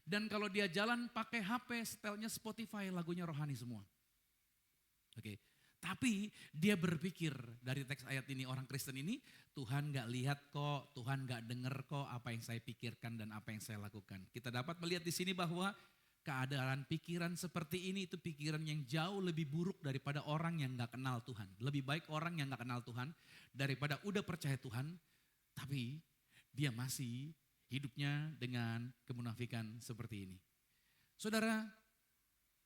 Dan kalau dia jalan pakai HP, setelnya Spotify, lagunya rohani semua. Oke. Tapi dia berpikir dari teks ayat ini, orang Kristen ini, Tuhan gak lihat kok, Tuhan gak denger kok apa yang saya pikirkan dan apa yang saya lakukan. Kita dapat melihat di sini bahwa keadaan pikiran seperti ini itu pikiran yang jauh lebih buruk daripada orang yang gak kenal Tuhan. Lebih baik orang yang gak kenal Tuhan daripada udah percaya Tuhan, tapi dia masih hidupnya dengan kemunafikan seperti ini. Saudara,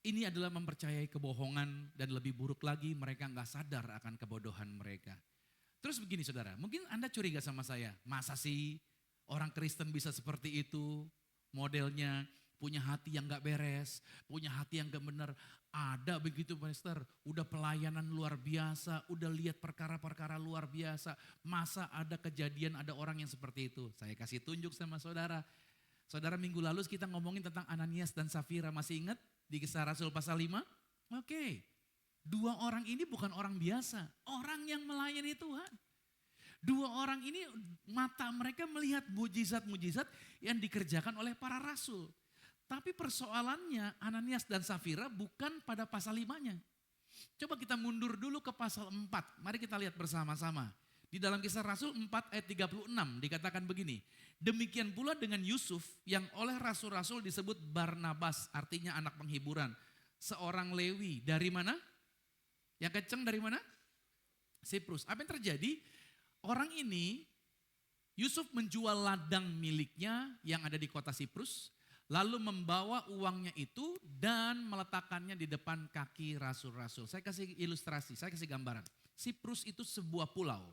ini adalah mempercayai kebohongan dan lebih buruk lagi mereka gak sadar akan kebodohan mereka. Terus begini saudara, mungkin Anda curiga sama saya, masa sih orang Kristen bisa seperti itu, modelnya punya hati yang gak beres, punya hati yang gak benar. Ada begitu Pastor, udah pelayanan luar biasa, udah lihat perkara-perkara luar biasa. Masa ada kejadian ada orang yang seperti itu? Saya kasih tunjuk sama saudara. Saudara minggu lalu kita ngomongin tentang Ananias dan Safira, masih ingat? Di Kisah Rasul pasal 5? Oke. 2 orang ini bukan orang biasa, orang yang melayani Tuhan. 2 orang ini mata mereka melihat mujizat-mujizat yang dikerjakan oleh para rasul. Tapi persoalannya Ananias dan Safira bukan pada pasal 5-nya. Coba kita mundur dulu ke pasal 4. Mari kita lihat bersama-sama. Di dalam Kisah Rasul 4 ayat 36 dikatakan begini. Demikian pula dengan Yusuf yang oleh rasul-rasul disebut Barnabas, artinya anak penghiburan. Seorang Lewi dari mana? Yang kenceng dari mana? Siprus. Apa yang terjadi? Orang ini Yusuf menjual ladang miliknya yang ada di kota Siprus, lalu membawa uangnya itu dan meletakkannya di depan kaki rasul-rasul. Saya kasih ilustrasi, saya kasih gambaran. Siprus itu sebuah pulau.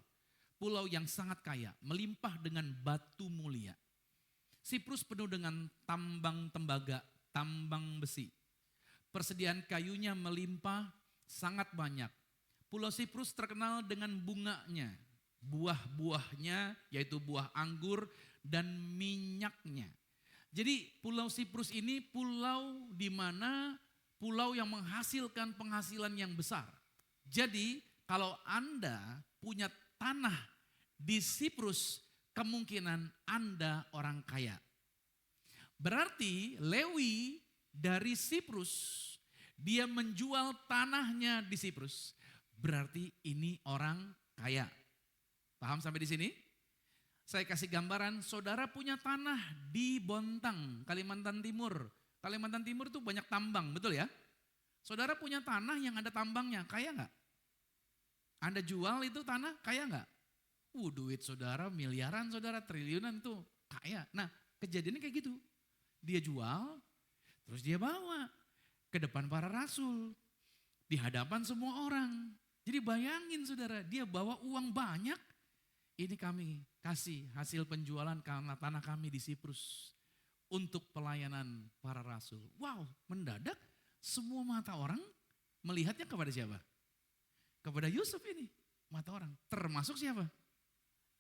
Pulau yang sangat kaya, melimpah dengan batu mulia. Siprus penuh dengan tambang tembaga, tambang besi. Persediaan kayunya melimpah sangat banyak. Pulau Siprus terkenal dengan bunganya, buah-buahnya yaitu buah anggur dan minyaknya. Jadi pulau Siprus ini pulau di mana pulau yang menghasilkan penghasilan yang besar. Jadi kalau Anda punya tanah di Siprus, kemungkinan Anda orang kaya. Berarti Lewi dari Siprus, dia menjual tanahnya di Siprus. Berarti ini orang kaya. Paham sampai di sini? Saya kasih gambaran, saudara punya tanah di Bontang, Kalimantan Timur. Kalimantan Timur itu banyak tambang, betul ya? Saudara punya tanah yang ada tambangnya, kaya nggak? Anda jual itu tanah, kaya nggak? Duit saudara miliaran, saudara triliunan itu kaya. Nah kejadiannya kayak gitu. Dia jual, terus dia bawa ke depan para rasul. Di hadapan semua orang. Jadi bayangin saudara, dia bawa uang banyak. Ini kami kasih hasil penjualan karena tanah kami di Siprus. Untuk pelayanan para rasul. Wow, mendadak semua mata orang melihatnya kepada siapa? Kepada Yusuf ini. Mata orang, termasuk siapa?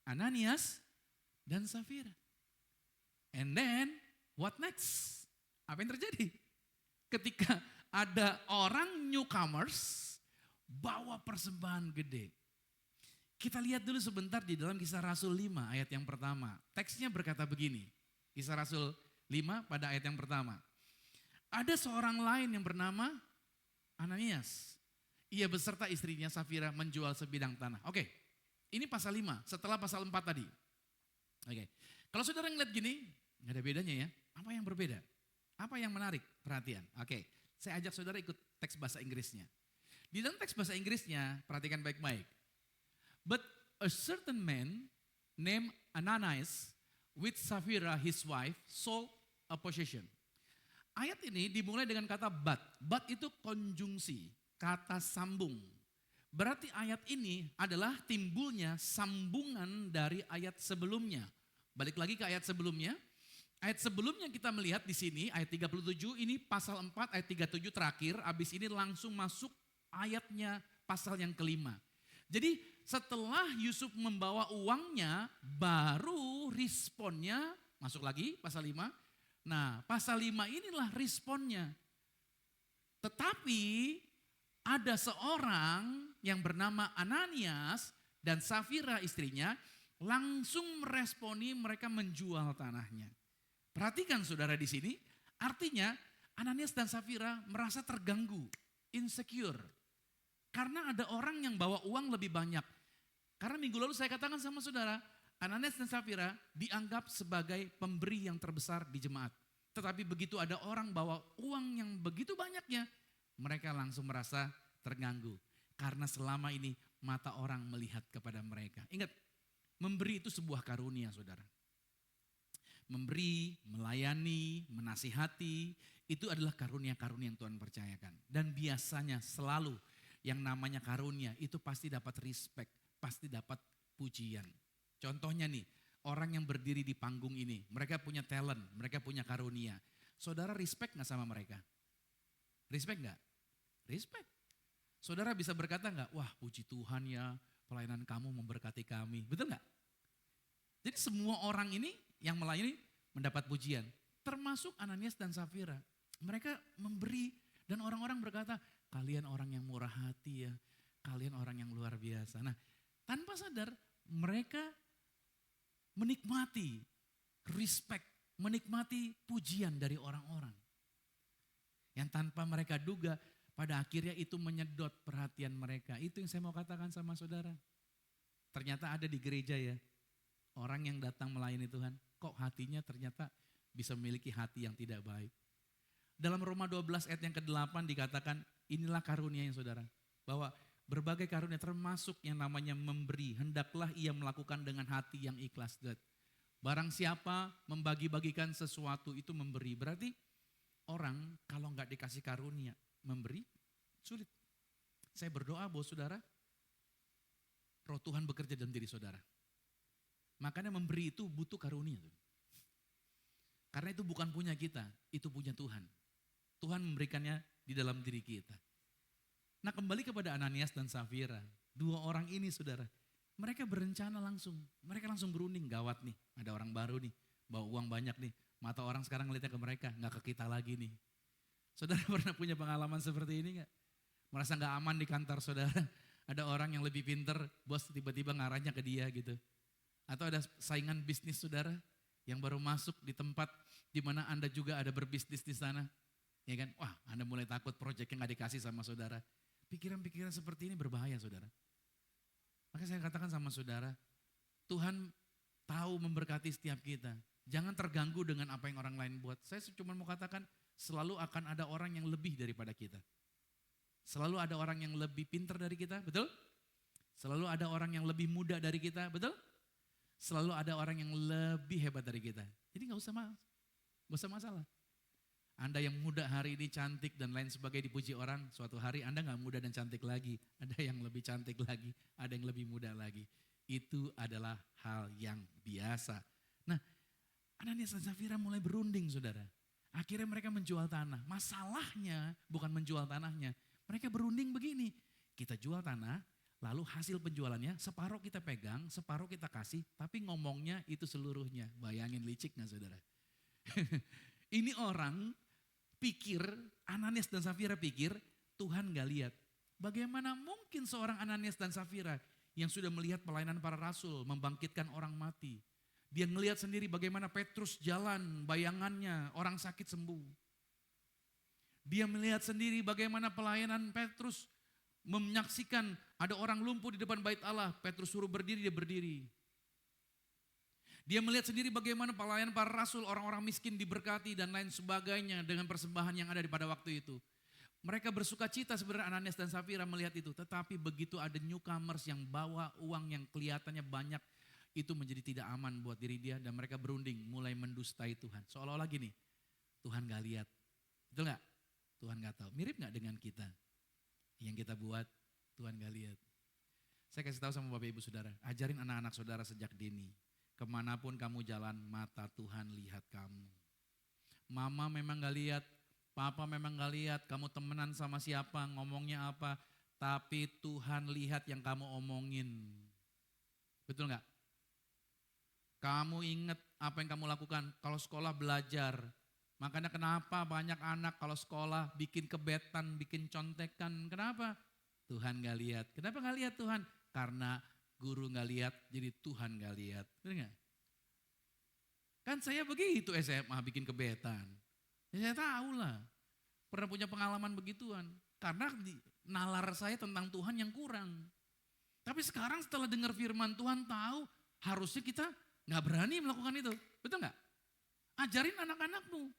Ananias dan Safira. And then what next? Apa yang terjadi? Ketika ada orang newcomers bawa persembahan gede. Kita lihat dulu sebentar di dalam Kisah Rasul 5 ayat yang pertama. Teksnya berkata begini. Kisah Rasul 5 pada ayat yang pertama. Ada seorang lain yang bernama Ananias. Ia beserta istrinya Safira menjual sebidang tanah. Oke. Ini pasal 5, setelah pasal 4 tadi. Oke. Kalau saudara ngeliat gini, gak ada bedanya ya. Apa yang berbeda? Apa yang menarik perhatian? Oke, saya ajak saudara ikut teks bahasa Inggrisnya. Di dalam teks bahasa Inggrisnya, perhatikan baik-baik. But a certain man named Ananias with Sapphira his wife sold a possession. Ayat ini dimulai dengan kata but. But itu konjungsi, kata sambung. Berarti ayat ini adalah timbulnya sambungan dari ayat sebelumnya. Balik lagi ke ayat sebelumnya. Ayat sebelumnya kita melihat di sini ayat 37 ini pasal 4 ayat 37 terakhir. Habis ini langsung masuk ayatnya pasal yang kelima. Jadi setelah Yusuf membawa uangnya baru responnya masuk lagi pasal 5. Nah pasal 5 inilah responnya. Tetapi ada seorang yang bernama Ananias dan Safira istrinya langsung meresponi mereka menjual tanahnya. Perhatikan saudara di sini, artinya Ananias dan Safira merasa terganggu, insecure. Karena ada orang yang bawa uang lebih banyak. Karena minggu lalu saya katakan sama saudara, Ananias dan Safira dianggap sebagai pemberi yang terbesar di jemaat. Tetapi begitu ada orang bawa uang yang begitu banyaknya, mereka langsung merasa terganggu. Karena selama ini mata orang melihat kepada mereka. Ingat, memberi itu sebuah karunia saudara. Memberi, melayani, menasihati, itu adalah karunia-karunia yang Tuhan percayakan. Dan biasanya selalu yang namanya karunia itu pasti dapat respect, pasti dapat pujian. Contohnya nih, orang yang berdiri di panggung ini, mereka punya talent, mereka punya karunia. Saudara respect gak sama mereka? Respect gak? Respect. Saudara bisa berkata gak, wah puji Tuhan ya pelayanan kamu memberkati kami. Betul gak? Jadi semua orang ini yang melayani mendapat pujian. Termasuk Ananias dan Safira. Mereka memberi dan orang-orang berkata, kalian orang yang murah hati ya. Kalian orang yang luar biasa. Nah tanpa sadar mereka menikmati respect, menikmati pujian dari orang-orang. Yang tanpa mereka duga pada akhirnya itu menyedot perhatian mereka. Itu yang saya mau katakan sama saudara. Ternyata ada di gereja ya. Orang yang datang melayani Tuhan, kok hatinya ternyata bisa memiliki hati yang tidak baik. Dalam Roma 12 ayat yang ke-8 dikatakan inilah karunia yang saudara. Bahwa berbagai karunia termasuk yang namanya memberi. Hendaklah ia melakukan dengan hati yang ikhlas. Barang siapa membagi-bagikan sesuatu itu memberi. Berarti orang kalau nggak dikasih karunia memberi sulit. Saya berdoa bahwa saudara, roh Tuhan bekerja dalam diri saudara. Makanya memberi itu butuh karunia. Karena itu bukan punya kita, itu punya Tuhan. Tuhan memberikannya di dalam diri kita. Nah, kembali kepada Ananias dan Safira. Dua orang ini saudara, mereka berencana langsung. Mereka langsung berunding, gawat nih, ada orang baru nih, bawa uang banyak nih. Mata orang sekarang ngeliatnya ke mereka, gak ke kita lagi nih. Saudara pernah punya pengalaman seperti ini gak? Merasa gak aman di kantor saudara. Ada orang yang lebih pinter, bos tiba-tiba ngarahnya ke dia gitu. Atau ada saingan bisnis saudara yang baru masuk di tempat di mana Anda juga ada berbisnis di sana. Ya kan? Wah, Anda mulai takut proyeknya gak dikasih sama saudara. Pikiran-pikiran seperti ini berbahaya saudara. Maka saya katakan sama saudara, Tuhan tahu memberkati setiap kita. Jangan terganggu dengan apa yang orang lain buat. Saya cuma mau katakan, selalu akan ada orang yang lebih daripada kita. Selalu ada orang yang lebih pintar dari kita, betul? Selalu ada orang yang lebih muda dari kita, betul? Selalu ada orang yang lebih hebat dari kita. Jadi gak usah masalah. Anda yang muda hari ini cantik dan lain sebagainya dipuji orang, suatu hari Anda gak muda dan cantik lagi. Ada yang lebih cantik lagi, ada yang lebih muda lagi. Itu adalah hal yang biasa. Nah, Ananias dan Safira mulai berunding saudara. Akhirnya mereka menjual tanah. Masalahnya bukan menjual tanahnya. Mereka berunding begini, kita jual tanah, lalu hasil penjualannya separuh kita pegang, separuh kita kasih, tapi ngomongnya itu seluruhnya. Bayangin licik gak saudara? Ini orang pikir, Ananias dan Safira pikir Tuhan gak lihat. Bagaimana mungkin seorang Ananias dan Safira yang sudah melihat pelayanan para rasul, membangkitkan orang mati. Dia ngelihat sendiri bagaimana Petrus jalan, bayangannya, orang sakit sembuh. Dia melihat sendiri bagaimana pelayanan Petrus menyaksikan ada orang lumpuh di depan bait Allah. Petrus suruh berdiri, dia berdiri. Dia melihat sendiri bagaimana pelayanan para rasul, orang-orang miskin diberkati dan lain sebagainya dengan persembahan yang ada pada waktu itu. Mereka bersuka cita sebenarnya Ananias dan Safira melihat itu. Tetapi begitu ada newcomers yang bawa uang yang kelihatannya banyak, itu menjadi tidak aman buat diri dia dan mereka berunding mulai mendustai Tuhan. Seolah-olah gini, Tuhan gak lihat. Betul gak? Tuhan gak tahu. Mirip gak dengan kita? Yang kita buat, Tuhan gak lihat. Saya kasih tahu sama Bapak Ibu Saudara, ajarin anak-anak saudara sejak dini. Kemanapun kamu jalan, mata Tuhan lihat kamu. Mama memang gak lihat, papa memang gak lihat, kamu temenan sama siapa, ngomongnya apa. Tapi Tuhan lihat yang kamu omongin. Betul gak? Kamu ingat apa yang kamu lakukan kalau sekolah belajar. Makanya kenapa banyak anak kalau sekolah bikin kebetan, bikin contekan. Kenapa? Tuhan gak lihat. Kenapa gak lihat Tuhan? Karena guru gak lihat, jadi Tuhan gak lihat. Benar gak? Kan saya begitu SMA bikin kebetan. Ya saya tahu lah. Pernah punya pengalaman begituan. Karena nalar saya tentang Tuhan yang kurang. Tapi sekarang setelah dengar firman Tuhan tahu harusnya kita gak berani melakukan itu. Betul gak? Ajarin anak-anakmu.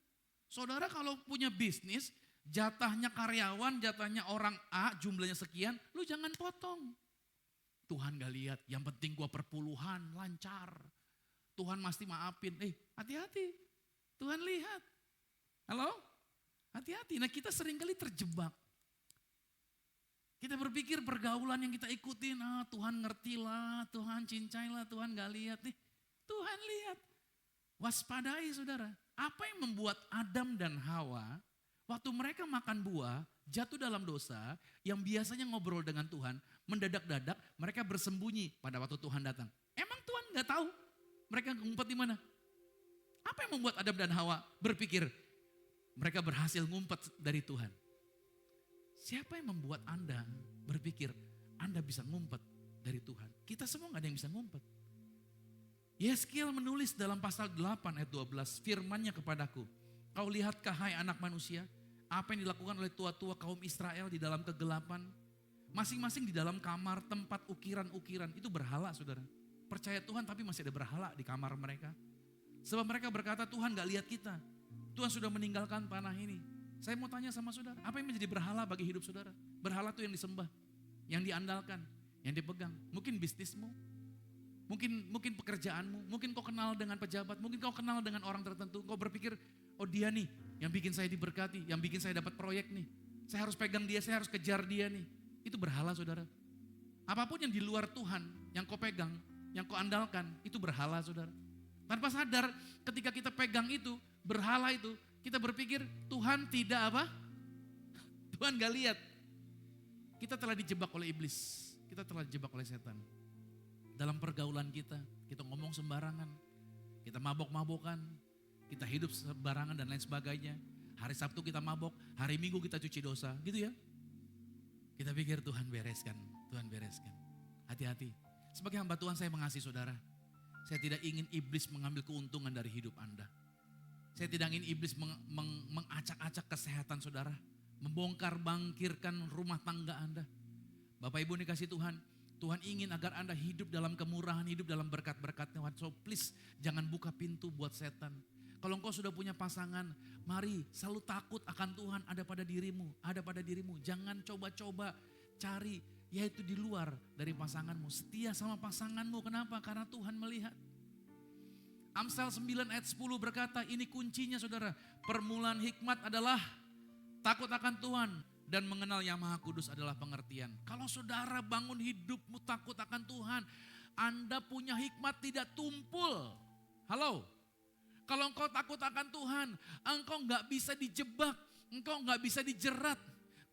Saudara kalau punya bisnis, jatahnya karyawan, jatahnya orang A, jumlahnya sekian, lu jangan potong. Tuhan gak lihat, yang penting gua perpuluhan, lancar. Tuhan pasti maafin. Hati-hati, Tuhan lihat. Halo? Hati-hati, nah kita seringkali terjebak. Kita berpikir pergaulan yang kita ikutin, Tuhan ngertilah, Tuhan cincailah, Tuhan gak lihat nih. Tuhan lihat. Waspadai saudara. Apa yang membuat Adam dan Hawa waktu mereka makan buah jatuh dalam dosa yang biasanya ngobrol dengan Tuhan, mendadak-dadak mereka bersembunyi pada waktu Tuhan datang. Emang Tuhan gak tahu mereka ngumpet di mana? Apa yang membuat Adam dan Hawa berpikir mereka berhasil ngumpet dari Tuhan? Siapa yang membuat Anda berpikir Anda bisa ngumpet dari Tuhan? Kita semua gak ada yang bisa ngumpet. Yeskiel menulis dalam pasal 8 ayat 12, firman-Nya kepadaku, kau lihatkah hai anak manusia, apa yang dilakukan oleh tua-tua kaum Israel di dalam kegelapan? Masing-masing di dalam kamar tempat ukiran-ukiran, itu berhala saudara. Percaya Tuhan tapi masih ada berhala di kamar mereka. Sebab mereka berkata Tuhan gak lihat kita, Tuhan sudah meninggalkan tanah ini. Saya mau tanya sama saudara, apa yang menjadi berhala bagi hidup saudara? Berhala itu yang disembah, yang diandalkan, yang dipegang. Mungkin bisnismu, Mungkin pekerjaanmu, mungkin kau kenal dengan pejabat, mungkin kau kenal dengan orang tertentu. Kau berpikir, oh dia nih yang bikin saya diberkati, yang bikin saya dapat proyek nih. Saya harus pegang dia, saya harus kejar dia nih. Itu berhala saudara. Apapun yang di luar Tuhan, yang kau pegang, yang kau andalkan, itu berhala saudara. Tanpa sadar ketika kita pegang itu, berhala itu, kita berpikir Tuhan tidak apa? Tuhan gak lihat. Kita telah dijebak oleh iblis, kita telah dijebak oleh setan. Dalam pergaulan kita ngomong sembarangan, kita mabok-mabokan, kita hidup sembarangan dan lain sebagainya. Hari Sabtu kita mabok, hari Minggu kita cuci dosa, gitu ya. Kita pikir Tuhan bereskan, Tuhan bereskan. Hati-hati, sebagai hamba Tuhan saya mengasihi saudara. Saya tidak ingin iblis mengambil keuntungan dari hidup Anda. Saya tidak ingin iblis mengacak-acak kesehatan saudara, membongkar bangkirkan rumah tangga Anda. Bapak Ibu dikasih Tuhan, Tuhan ingin agar Anda hidup dalam kemurahan, hidup dalam berkat-berkat Tuhan. So please jangan buka pintu buat setan. Kalau engkau sudah punya pasangan, mari selalu takut akan Tuhan ada pada dirimu, ada pada dirimu. Jangan coba-coba cari yaitu di luar dari pasanganmu. Setia sama pasanganmu, kenapa? Karena Tuhan melihat. Amsal 9 ayat 10 berkata, ini kuncinya saudara. Permulaan hikmat adalah takut akan Tuhan dan mengenal Yang Maha Kudus adalah pengertian. Kalau saudara bangun hidupmu takut akan Tuhan, Anda punya hikmat tidak tumpul. Halo? Kalau engkau takut akan Tuhan, engkau gak bisa dijebak, engkau gak bisa dijerat.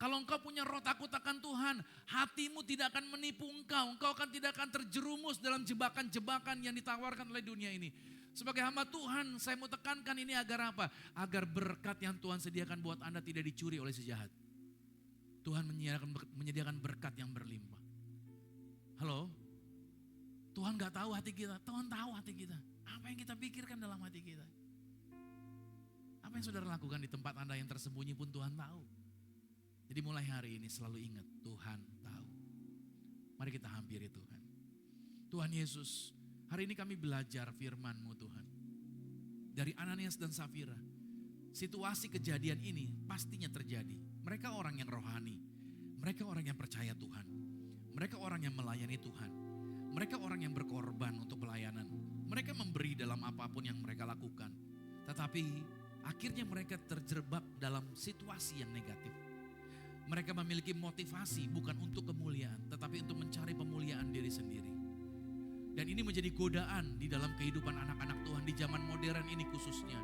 Kalau engkau punya roh takut akan Tuhan, hatimu tidak akan menipu engkau tidak akan terjerumus dalam jebakan-jebakan yang ditawarkan oleh dunia ini. Sebagai hamba Tuhan, saya mau tekankan ini agar apa? Agar berkat yang Tuhan sediakan buat Anda tidak dicuri oleh sejahat. Tuhan menyediakan berkat yang berlimpah. Halo? Tuhan gak tahu hati kita, Tuhan tahu hati kita. Apa yang kita pikirkan dalam hati kita? Apa yang saudara lakukan di tempat Anda yang tersembunyi pun Tuhan tahu. Jadi mulai hari ini selalu ingat Tuhan tahu. Mari kita hampiri Tuhan. Tuhan Yesus, hari ini kami belajar firman-Mu Tuhan. Dari Ananias dan Safira, situasi kejadian ini pastinya terjadi. Mereka orang yang rohani, mereka orang yang percaya Tuhan, mereka orang yang melayani Tuhan, mereka orang yang berkorban untuk pelayanan. Mereka memberi dalam apapun yang mereka lakukan. Tetapi akhirnya mereka terjebak dalam situasi yang negatif. Mereka memiliki motivasi bukan untuk kemuliaan, tetapi untuk mencari pemuliaan diri sendiri. Dan ini menjadi godaan di dalam kehidupan anak-anak Tuhan di zaman modern ini khususnya.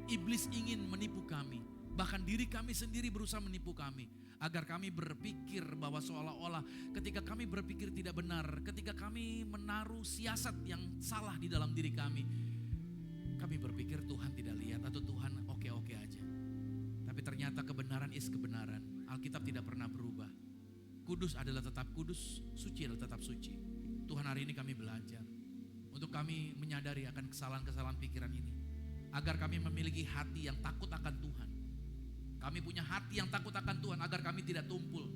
Iblis ingin menipu kami, bahkan diri kami sendiri berusaha menipu kami. Agar kami berpikir bahwa seolah-olah ketika kami berpikir tidak benar, ketika kami menaruh siasat yang salah di dalam diri kami berpikir Tuhan tidak lihat atau Tuhan oke-oke aja. Tapi ternyata kebenaran is kebenaran. Alkitab tidak pernah berubah. Kudus adalah tetap kudus, suci adalah tetap suci. Tuhan hari ini kami belajar untuk kami menyadari akan kesalahan-kesalahan pikiran ini. Agar kami memiliki hati yang takut akan Tuhan. Kami punya hati yang takut akan Tuhan agar kami tidak tumpul.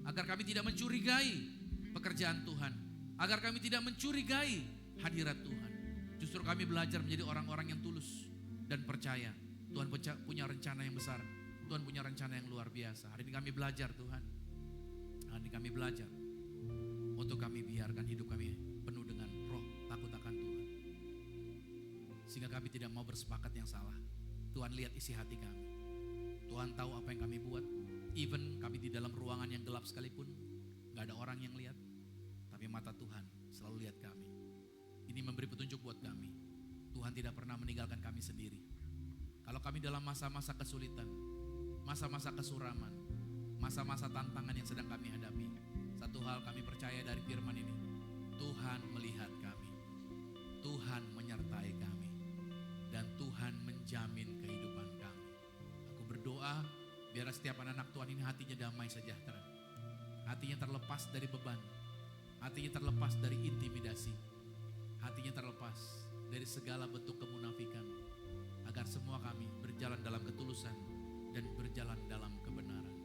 Agar kami tidak mencurigai pekerjaan Tuhan. Agar kami tidak mencurigai hadirat Tuhan. Justru kami belajar menjadi orang-orang yang tulus dan percaya. Tuhan punya rencana yang besar. Tuhan punya rencana yang luar biasa. Hari ini kami belajar Tuhan. Hari ini kami belajar. Untuk kami biarkan hidup kami penuh dengan roh takut akan Tuhan. Sehingga kami tidak mau bersepakat yang salah. Tuhan lihat isi hati kami. Tuhan tahu apa yang kami buat. Even kami di dalam ruangan yang gelap sekalipun, gak ada orang yang lihat. Tapi mata Tuhan selalu lihat kami. Ini memberi petunjuk buat kami. Tuhan tidak pernah meninggalkan kami sendiri. Kalau kami dalam masa-masa kesulitan, masa-masa kesuraman, masa-masa tantangan yang sedang kami hadapi, satu hal kami percaya dari firman ini. Tuhan melihat kami. Tuhan menyertai kami. Dan Tuhan menjamin kehidupan kami. Berdoa biar setiap anak Tuhan ini hatinya damai sejahtera. Hatinya terlepas dari beban. Hatinya terlepas dari intimidasi. Hatinya terlepas dari segala bentuk kemunafikan. Agar semua kami berjalan dalam ketulusan dan berjalan dalam kebenaran.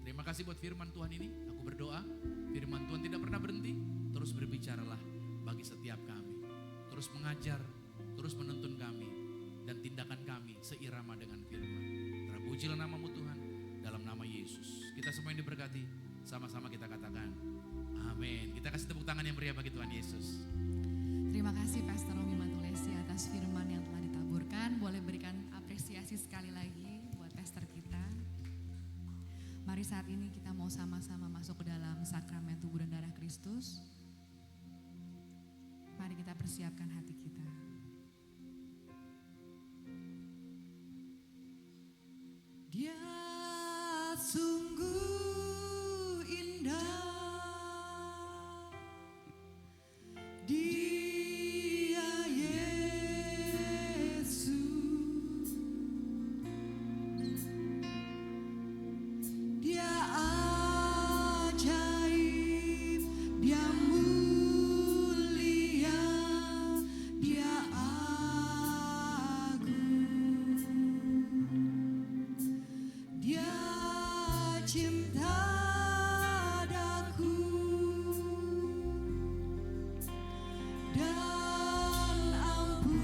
Terima kasih buat firman Tuhan ini. Aku berdoa firman Tuhan tidak pernah berhenti. Terus berbicaralah bagi setiap kami. Terus mengajar, terus menuntun kami. Dan tindakan kami seirama dengan firman. Terpujilah namamu Tuhan, dalam nama Yesus. Kita semua yang diberkati, sama-sama kita katakan amin. Kita kasih tepuk tangan yang meriah bagi Tuhan Yesus. Terima kasih Pastor Romi Matulesi atas firman yang telah ditaburkan. Boleh berikan apresiasi sekali lagi buat pastor kita. Mari saat ini kita mau sama-sama masuk ke dalam sakramen tubuh dan darah Kristus. Mari kita persiapkan hati kita. Dia sungguh indah, Dia Yesus, Dia ajaib, Dia mulia, Dia agung, Dia cinta daku dan ampuniku,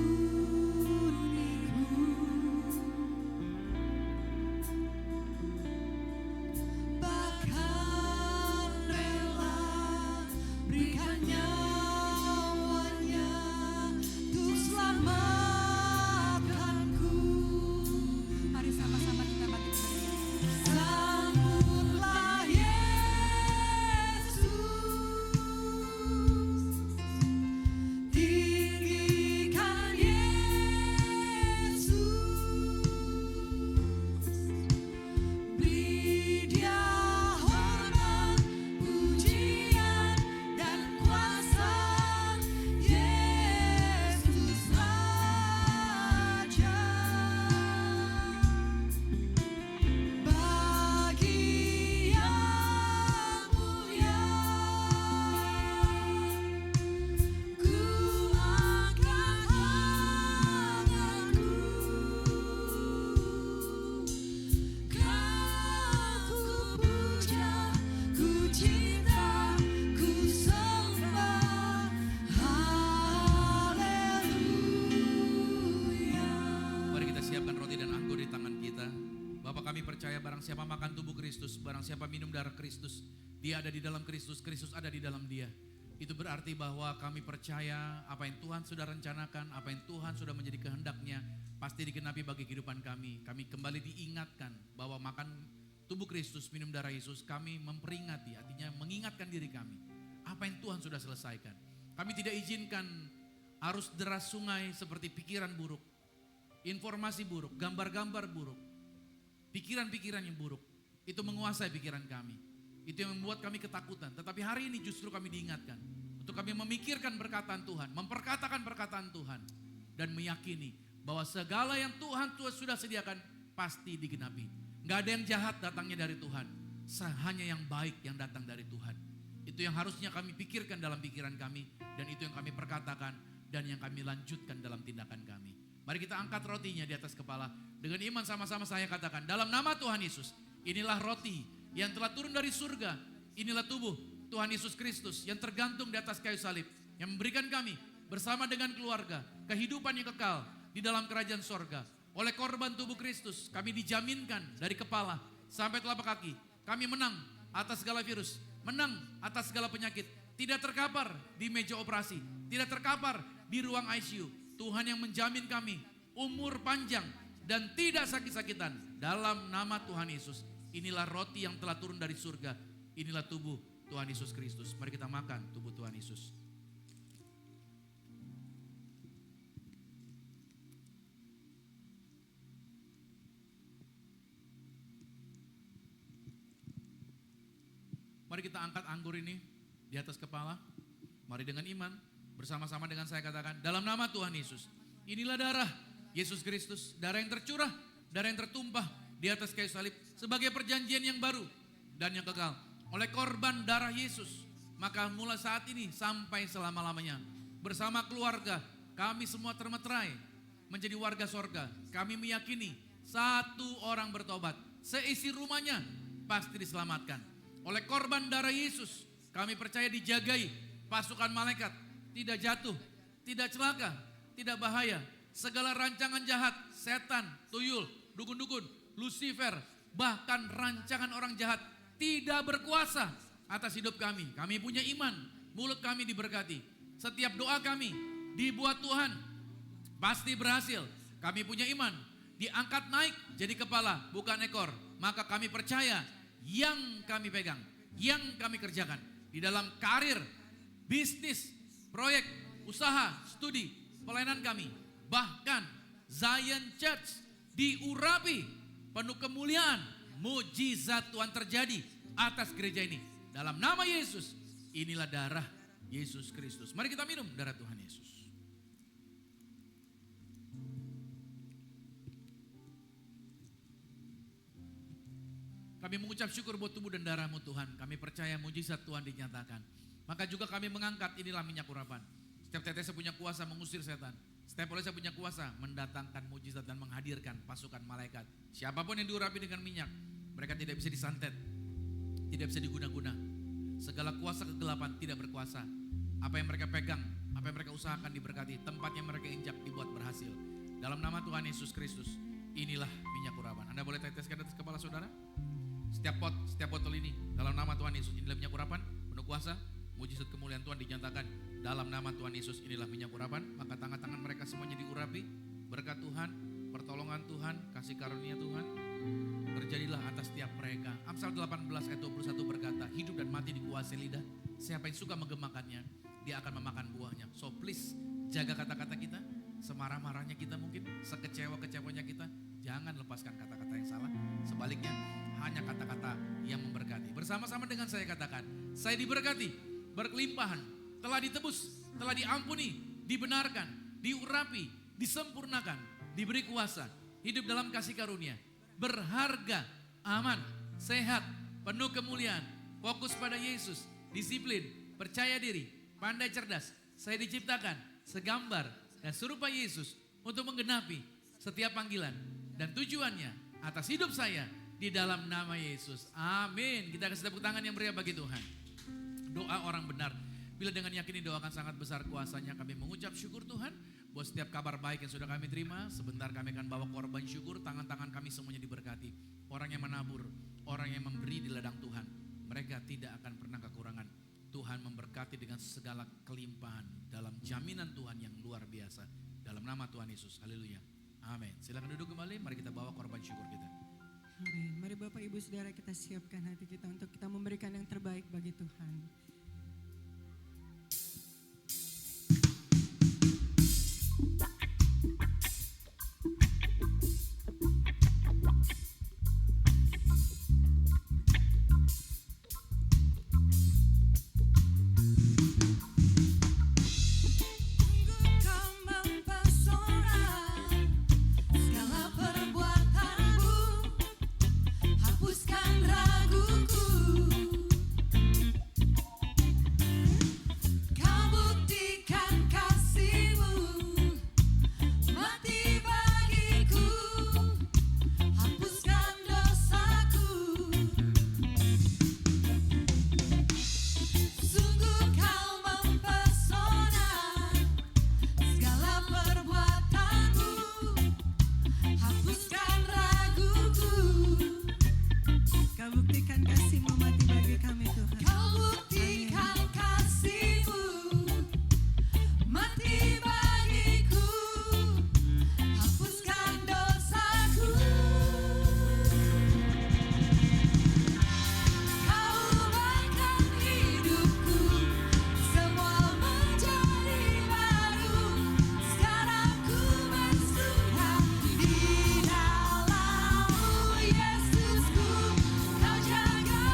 bahkan rela berikan nyawanya untuk selamatkanku. Mari sama-sama kita bangkit berdiri. Sambutlah Yesus, tinggikan Yesus, beri Dia hormat, pujian dan kuasa. Yesus Raja, bagi yang mulia, ku angkat tanganku, Kau ku puja, ku cinta, ku sembah, haleluya. Mari kita siapkan roti dan anggur di tangan kita. Bapak, kami percaya barang siapa makan tubuh Kristus, barang siapa minum darah Kristus, dia ada di dalam Kristus, Kristus ada di dalam dia. Itu berarti bahwa kami percaya apa yang Tuhan sudah rencanakan, apa yang Tuhan sudah menjadi kehendaknya, pasti digenapi bagi kehidupan kami. Kami kembali diingatkan bahwa makan tubuh Kristus, minum darah Yesus, kami memperingati, artinya mengingatkan diri kami. Apa yang Tuhan sudah selesaikan. Kami tidak izinkan arus deras sungai seperti pikiran buruk, informasi buruk, gambar-gambar buruk, pikiran-pikiran yang buruk. Itu menguasai pikiran kami. Itu yang membuat kami ketakutan. Tetapi hari ini justru kami diingatkan untuk kami memikirkan perkataan Tuhan, memperkatakan perkataan Tuhan, dan meyakini bahwa segala yang Tuhan sudah sediakan pasti digenapi. Gak ada yang jahat datangnya dari Tuhan, hanya yang baik yang datang dari Tuhan. Itu yang harusnya kami pikirkan dalam pikiran kami, dan itu yang kami perkatakan dan yang kami lanjutkan dalam tindakan kami. Mari kita angkat rotinya di atas kepala. Dengan iman sama-sama saya katakan, dalam nama Tuhan Yesus, inilah roti yang telah turun dari surga. Inilah tubuh Tuhan Yesus Kristus yang tergantung di atas kayu salib, yang memberikan kami bersama dengan keluarga kehidupan yang kekal di dalam kerajaan sorga. Oleh korban tubuh Kristus, kami dijaminkan dari kepala sampai telapak kaki. Kami menang atas segala virus, menang atas segala penyakit. Tidak terkapar di meja operasi, tidak terkapar di ruang ICU. Tuhan yang menjamin kami umur panjang dan tidak sakit-sakitan. Dalam nama Tuhan Yesus, inilah roti yang telah turun dari surga. Inilah tubuh Tuhan Yesus Kristus. Mari kita makan tubuh Tuhan Yesus. Mari kita angkat anggur ini di atas kepala. Mari dengan iman bersama-sama dengan saya katakan, dalam nama Tuhan Yesus, inilah darah Yesus Kristus, darah yang tercurah, darah yang tertumpah di atas kayu salib sebagai perjanjian yang baru dan yang kekal. Oleh korban darah Yesus, maka mulai saat ini sampai selama-lamanya bersama keluarga kami semua termeterai menjadi warga sorga. Kami meyakini satu orang bertobat, seisi rumahnya pasti diselamatkan. Oleh korban darah Yesus, kami percaya dijagai pasukan malaikat, tidak jatuh, tidak celaka, tidak bahaya. Segala rancangan jahat, setan, tuyul, dukun-dukun, Lucifer, bahkan rancangan orang jahat tidak berkuasa atas hidup kami. Kami punya iman, mulut kami diberkati. Setiap doa kami dibuat Tuhan, pasti berhasil. Kami punya iman, diangkat naik jadi kepala, bukan ekor. Maka kami percaya yang kami pegang, yang kami kerjakan di dalam karir, bisnis, proyek, usaha, studi, pelayanan kami, bahkan Zion Church diurapi penuh kemuliaan, mujizat Tuhan terjadi atas gereja ini. Dalam nama Yesus, inilah darah Yesus Kristus. Mari kita minum darah Tuhan Yesus. Kami mengucap syukur buat tubuh dan darah-Mu Tuhan. Kami percaya mujizat Tuhan dinyatakan. Maka juga kami mengangkat inilah minyak urapan. Setiap tetes punya kuasa mengusir setan. Setiap oleh punya kuasa mendatangkan mujizat dan menghadirkan pasukan malaikat. Siapapun yang diurapi dengan minyak, mereka tidak bisa disantet, tidak bisa diguna-guna. Segala kuasa kegelapan tidak berkuasa. Apa yang mereka pegang, apa yang mereka usahakan diberkati. Tempat yang mereka injak dibuat berhasil. Dalam nama Tuhan Yesus Kristus, inilah minyak urapan. Anda boleh teteskan atas kepala saudara. Setiap pot, setiap botol ini dalam nama Tuhan Yesus, inilah minyak urapan penuh kuasa, mujizat kemuliaan Tuhan dinyatakan dalam nama Tuhan Yesus. Inilah minyak urapan. Maka tangan-tangan mereka semuanya diurapi, berkat Tuhan, pertolongan Tuhan, kasih karunia Tuhan terjadilah atas setiap mereka. Amsal 18 ayat 21 berkata, hidup dan mati dikuasai lidah, siapa yang suka menggemakannya, dia akan memakan buahnya. So please, jaga kata-kata kita, semarah-marahnya kita mungkin, sekecewa-kecewanya kita, jangan lepaskan kata-kata yang salah. Sebaliknya, hanya kata-kata yang memberkati. Bersama-sama dengan saya katakan, saya diberkati, berkelimpahan, telah ditebus, telah diampuni, dibenarkan, diurapi, disempurnakan, diberi kuasa, hidup dalam kasih karunia, berharga, aman, sehat, penuh kemuliaan, fokus pada Yesus, disiplin, percaya diri, pandai cerdas. Saya diciptakan segambar dan serupa Yesus untuk menggenapi setiap panggilan dan tujuannya atas hidup saya di dalam nama Yesus. Amin. Kita kasih tepuk tangan yang meriah bagi Tuhan. Doa orang benar, bila dengan yakin didoakan sangat besar kuasanya, kami mengucap syukur Tuhan buat setiap kabar baik yang sudah kami terima. Sebentar kami akan bawa korban syukur, tangan-tangan kami semuanya diberkati. Orang yang menabur, orang yang memberi di ladang Tuhan, mereka tidak akan pernah kekurangan. Tuhan memberkati dengan segala kelimpahan dalam jaminan Tuhan yang luar biasa. Dalam nama Tuhan Yesus, haleluya. Amin. Silakan duduk kembali, mari kita bawa korban syukur kita. Amin. Mari Bapak Ibu Saudara kita siapkan hati kita untuk kita memberikan yang terbaik bagi Tuhan. Kau mempesona, segala perbuatanmu hapuskan raguku. Kau buktikan kasih-Mu, mati bagiku, hapuskan dosaku. Sungguh kau mempesona, segala perbuatanmu hapuskan raguku. Kau buktikan kasih-Mu mati bagi kami Tuhan. Kau buktikan kasih-Mu, mati bagiku, hapuskan dosaku. Kau ubahkan hidupku, semua menjadi baru. Sekarang ku bersumpah di dalam-Mu, Yesusku. Kau jaga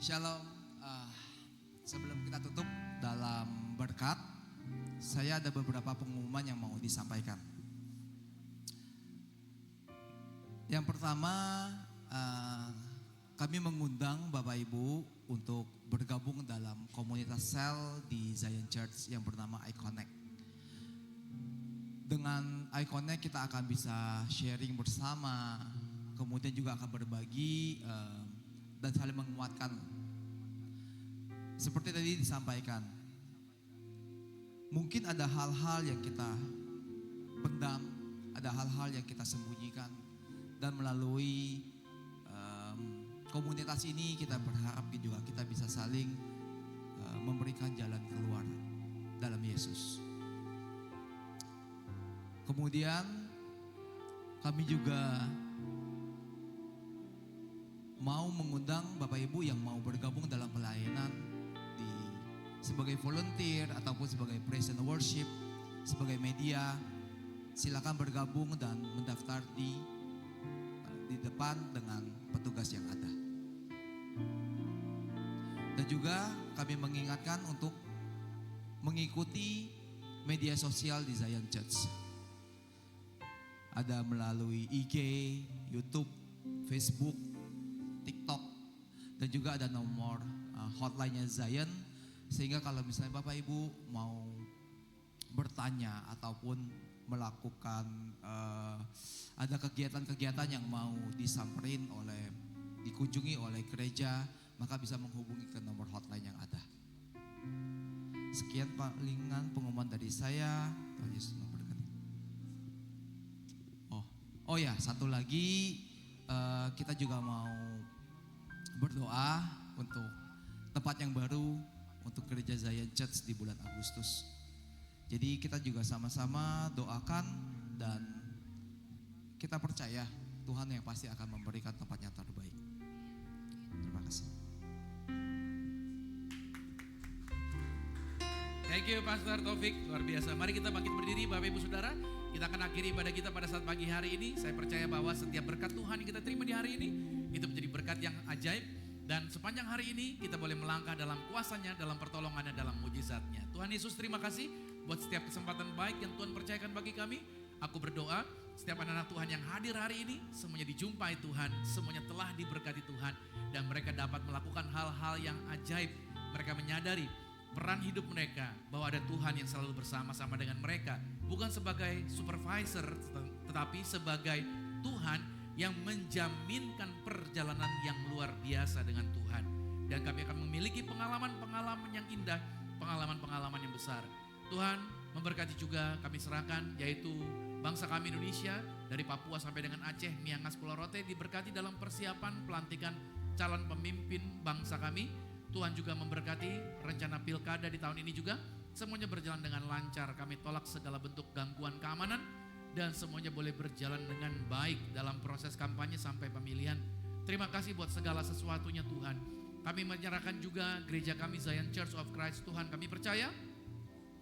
Shalom. Sebelum kita tutup dalam berkat, saya ada beberapa pengumuman yang mau disampaikan. Yang pertama, kami mengundang Bapak Ibu untuk bergabung dalam komunitas sel di Zion Church yang bernama iConnect. Dengan iConnect kita akan bisa sharing bersama, kemudian juga akan berbagi dan saling menguatkan. Seperti tadi disampaikan, mungkin ada hal-hal yang kita pendam, ada hal-hal yang kita sembunyikan, dan melalui komunitas ini kita berharap juga kita bisa saling memberikan jalan keluar dalam Yesus. Kemudian kami juga mau mengundang Bapak Ibu yang mau bergabung dalam pelayanan sebagai volunteer ataupun sebagai praise and worship, sebagai media. Silakan bergabung dan mendaftar di depan dengan petugas yang ada. Dan juga kami mengingatkan untuk mengikuti media sosial di Zion Church. Ada melalui IG, YouTube, Facebook, TikTok, dan juga ada nomor hotline-nya Zion, sehingga kalau misalnya Bapak Ibu mau bertanya ataupun melakukan ada kegiatan-kegiatan yang mau disamperin dikunjungi oleh gereja, maka bisa menghubungi ke nomor hotline yang ada. Sekian palingan pengumuman dari saya. Tuhan Yesus memberkati. Oh ya, satu lagi, kita juga mau berdoa untuk tempat yang baru untuk gereja Zion Church di bulan Agustus. Jadi kita juga sama-sama doakan dan kita percaya Tuhan yang pasti akan memberikan tempat yang terbaik. Terima kasih. Thank you Pastor Taufik, luar biasa. Mari kita bangkit berdiri Bapak Ibu Saudara. Kita akan akhiri ibadah kita pada saat pagi hari ini. Saya percaya bahwa setiap berkat Tuhan yang kita terima di hari ini, itu menjadi berkat yang ajaib. Dan sepanjang hari ini kita boleh melangkah dalam kuasanya, dalam pertolongannya, dalam mujizatnya. Tuhan Yesus terima kasih buat setiap kesempatan baik yang Tuhan percayakan bagi kami. Aku berdoa setiap anak-anak Tuhan yang hadir hari ini, semuanya dijumpai Tuhan, semuanya telah diberkati Tuhan. Dan mereka dapat melakukan hal-hal yang ajaib. Mereka menyadari peran hidup mereka, bahwa ada Tuhan yang selalu bersama-sama dengan mereka. Bukan sebagai supervisor, tetapi sebagai Tuhan yang menjaminkan perjalanan yang luar biasa dengan Tuhan. Dan kami akan memiliki pengalaman-pengalaman yang indah, pengalaman-pengalaman yang besar. Tuhan memberkati juga kami serahkan, yaitu bangsa kami Indonesia, dari Papua sampai dengan Aceh, Miangas, Pulau Rote, diberkati dalam persiapan pelantikan calon pemimpin bangsa kami. Tuhan juga memberkati rencana pilkada di tahun ini juga. Semuanya berjalan dengan lancar. Kami tolak segala bentuk gangguan keamanan. Dan semuanya boleh berjalan dengan baik dalam proses kampanye sampai pemilihan. Terima kasih buat segala sesuatunya Tuhan. Kami menyerahkan juga gereja kami Zion Church of Christ. Tuhan, kami percaya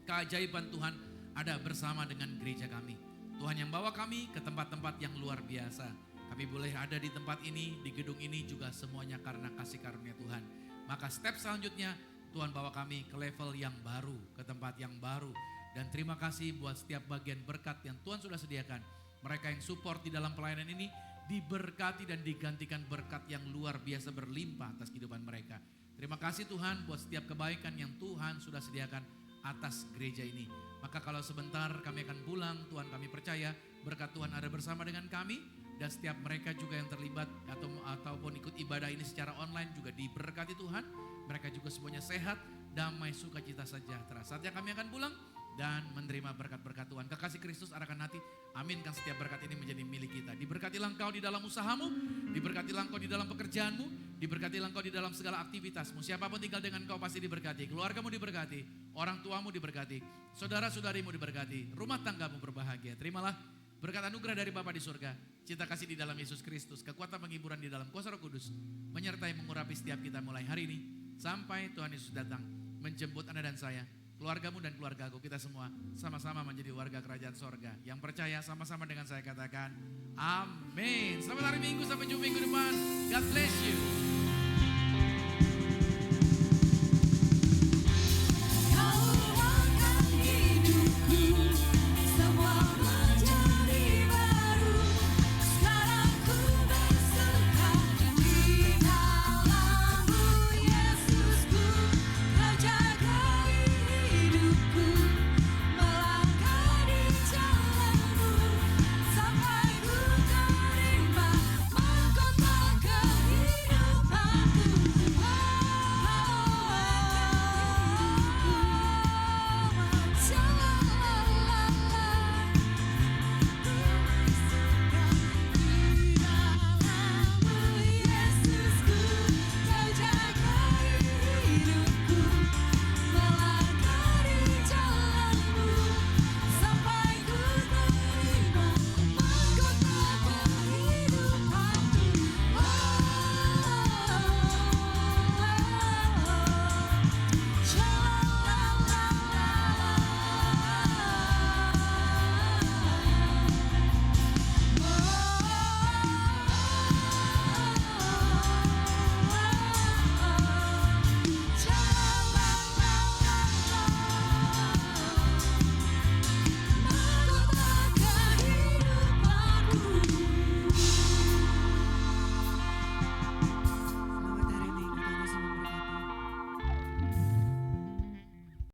keajaiban Tuhan ada bersama dengan gereja kami. Tuhan yang bawa kami ke tempat-tempat yang luar biasa. Kami boleh ada di tempat ini, di gedung ini juga semuanya karena kasih karunia Tuhan. Maka step selanjutnya Tuhan bawa kami ke level yang baru, ke tempat yang baru. Dan terima kasih buat setiap bagian berkat yang Tuhan sudah sediakan. Mereka yang support di dalam pelayanan ini diberkati dan digantikan berkat yang luar biasa berlimpah atas kehidupan mereka. Terima kasih Tuhan buat setiap kebaikan yang Tuhan sudah sediakan atas gereja ini. Maka kalau sebentar kami akan pulang, Tuhan kami percaya berkat Tuhan ada bersama dengan kami. Dan setiap mereka juga yang terlibat ataupun ikut ibadah ini secara online juga diberkati Tuhan. Mereka juga semuanya sehat, damai, sukacita, sejahtera. Saatnya kami akan pulang dan menerima berkat-berkat Tuhan. Kekasih Kristus arahkan hati, aminkan setiap berkat ini menjadi milik kita. Diberkatilah engkau di dalam usahamu, diberkatilah engkau di dalam pekerjaanmu, diberkatilah engkau di dalam segala aktivitasmu. Siapapun tinggal dengan engkau pasti diberkati, keluargamu diberkati, orang tuamu diberkati, saudara-saudarimu diberkati, rumah tanggamu berbahagia. Terimalah berkat anugerah dari Bapa di surga, cinta kasih di dalam Yesus Kristus, kekuatan penghiburan di dalam kuasa Roh Kudus, menyertai mengurapi setiap kita mulai hari ini, sampai Tuhan Yesus datang, menjemput Anda dan saya, keluargamu dan keluargaku, kita semua sama-sama menjadi warga kerajaan sorga. Yang percaya sama-sama dengan saya katakan, amin. Selamat hari Minggu, sampai jumpa minggu depan. God bless you.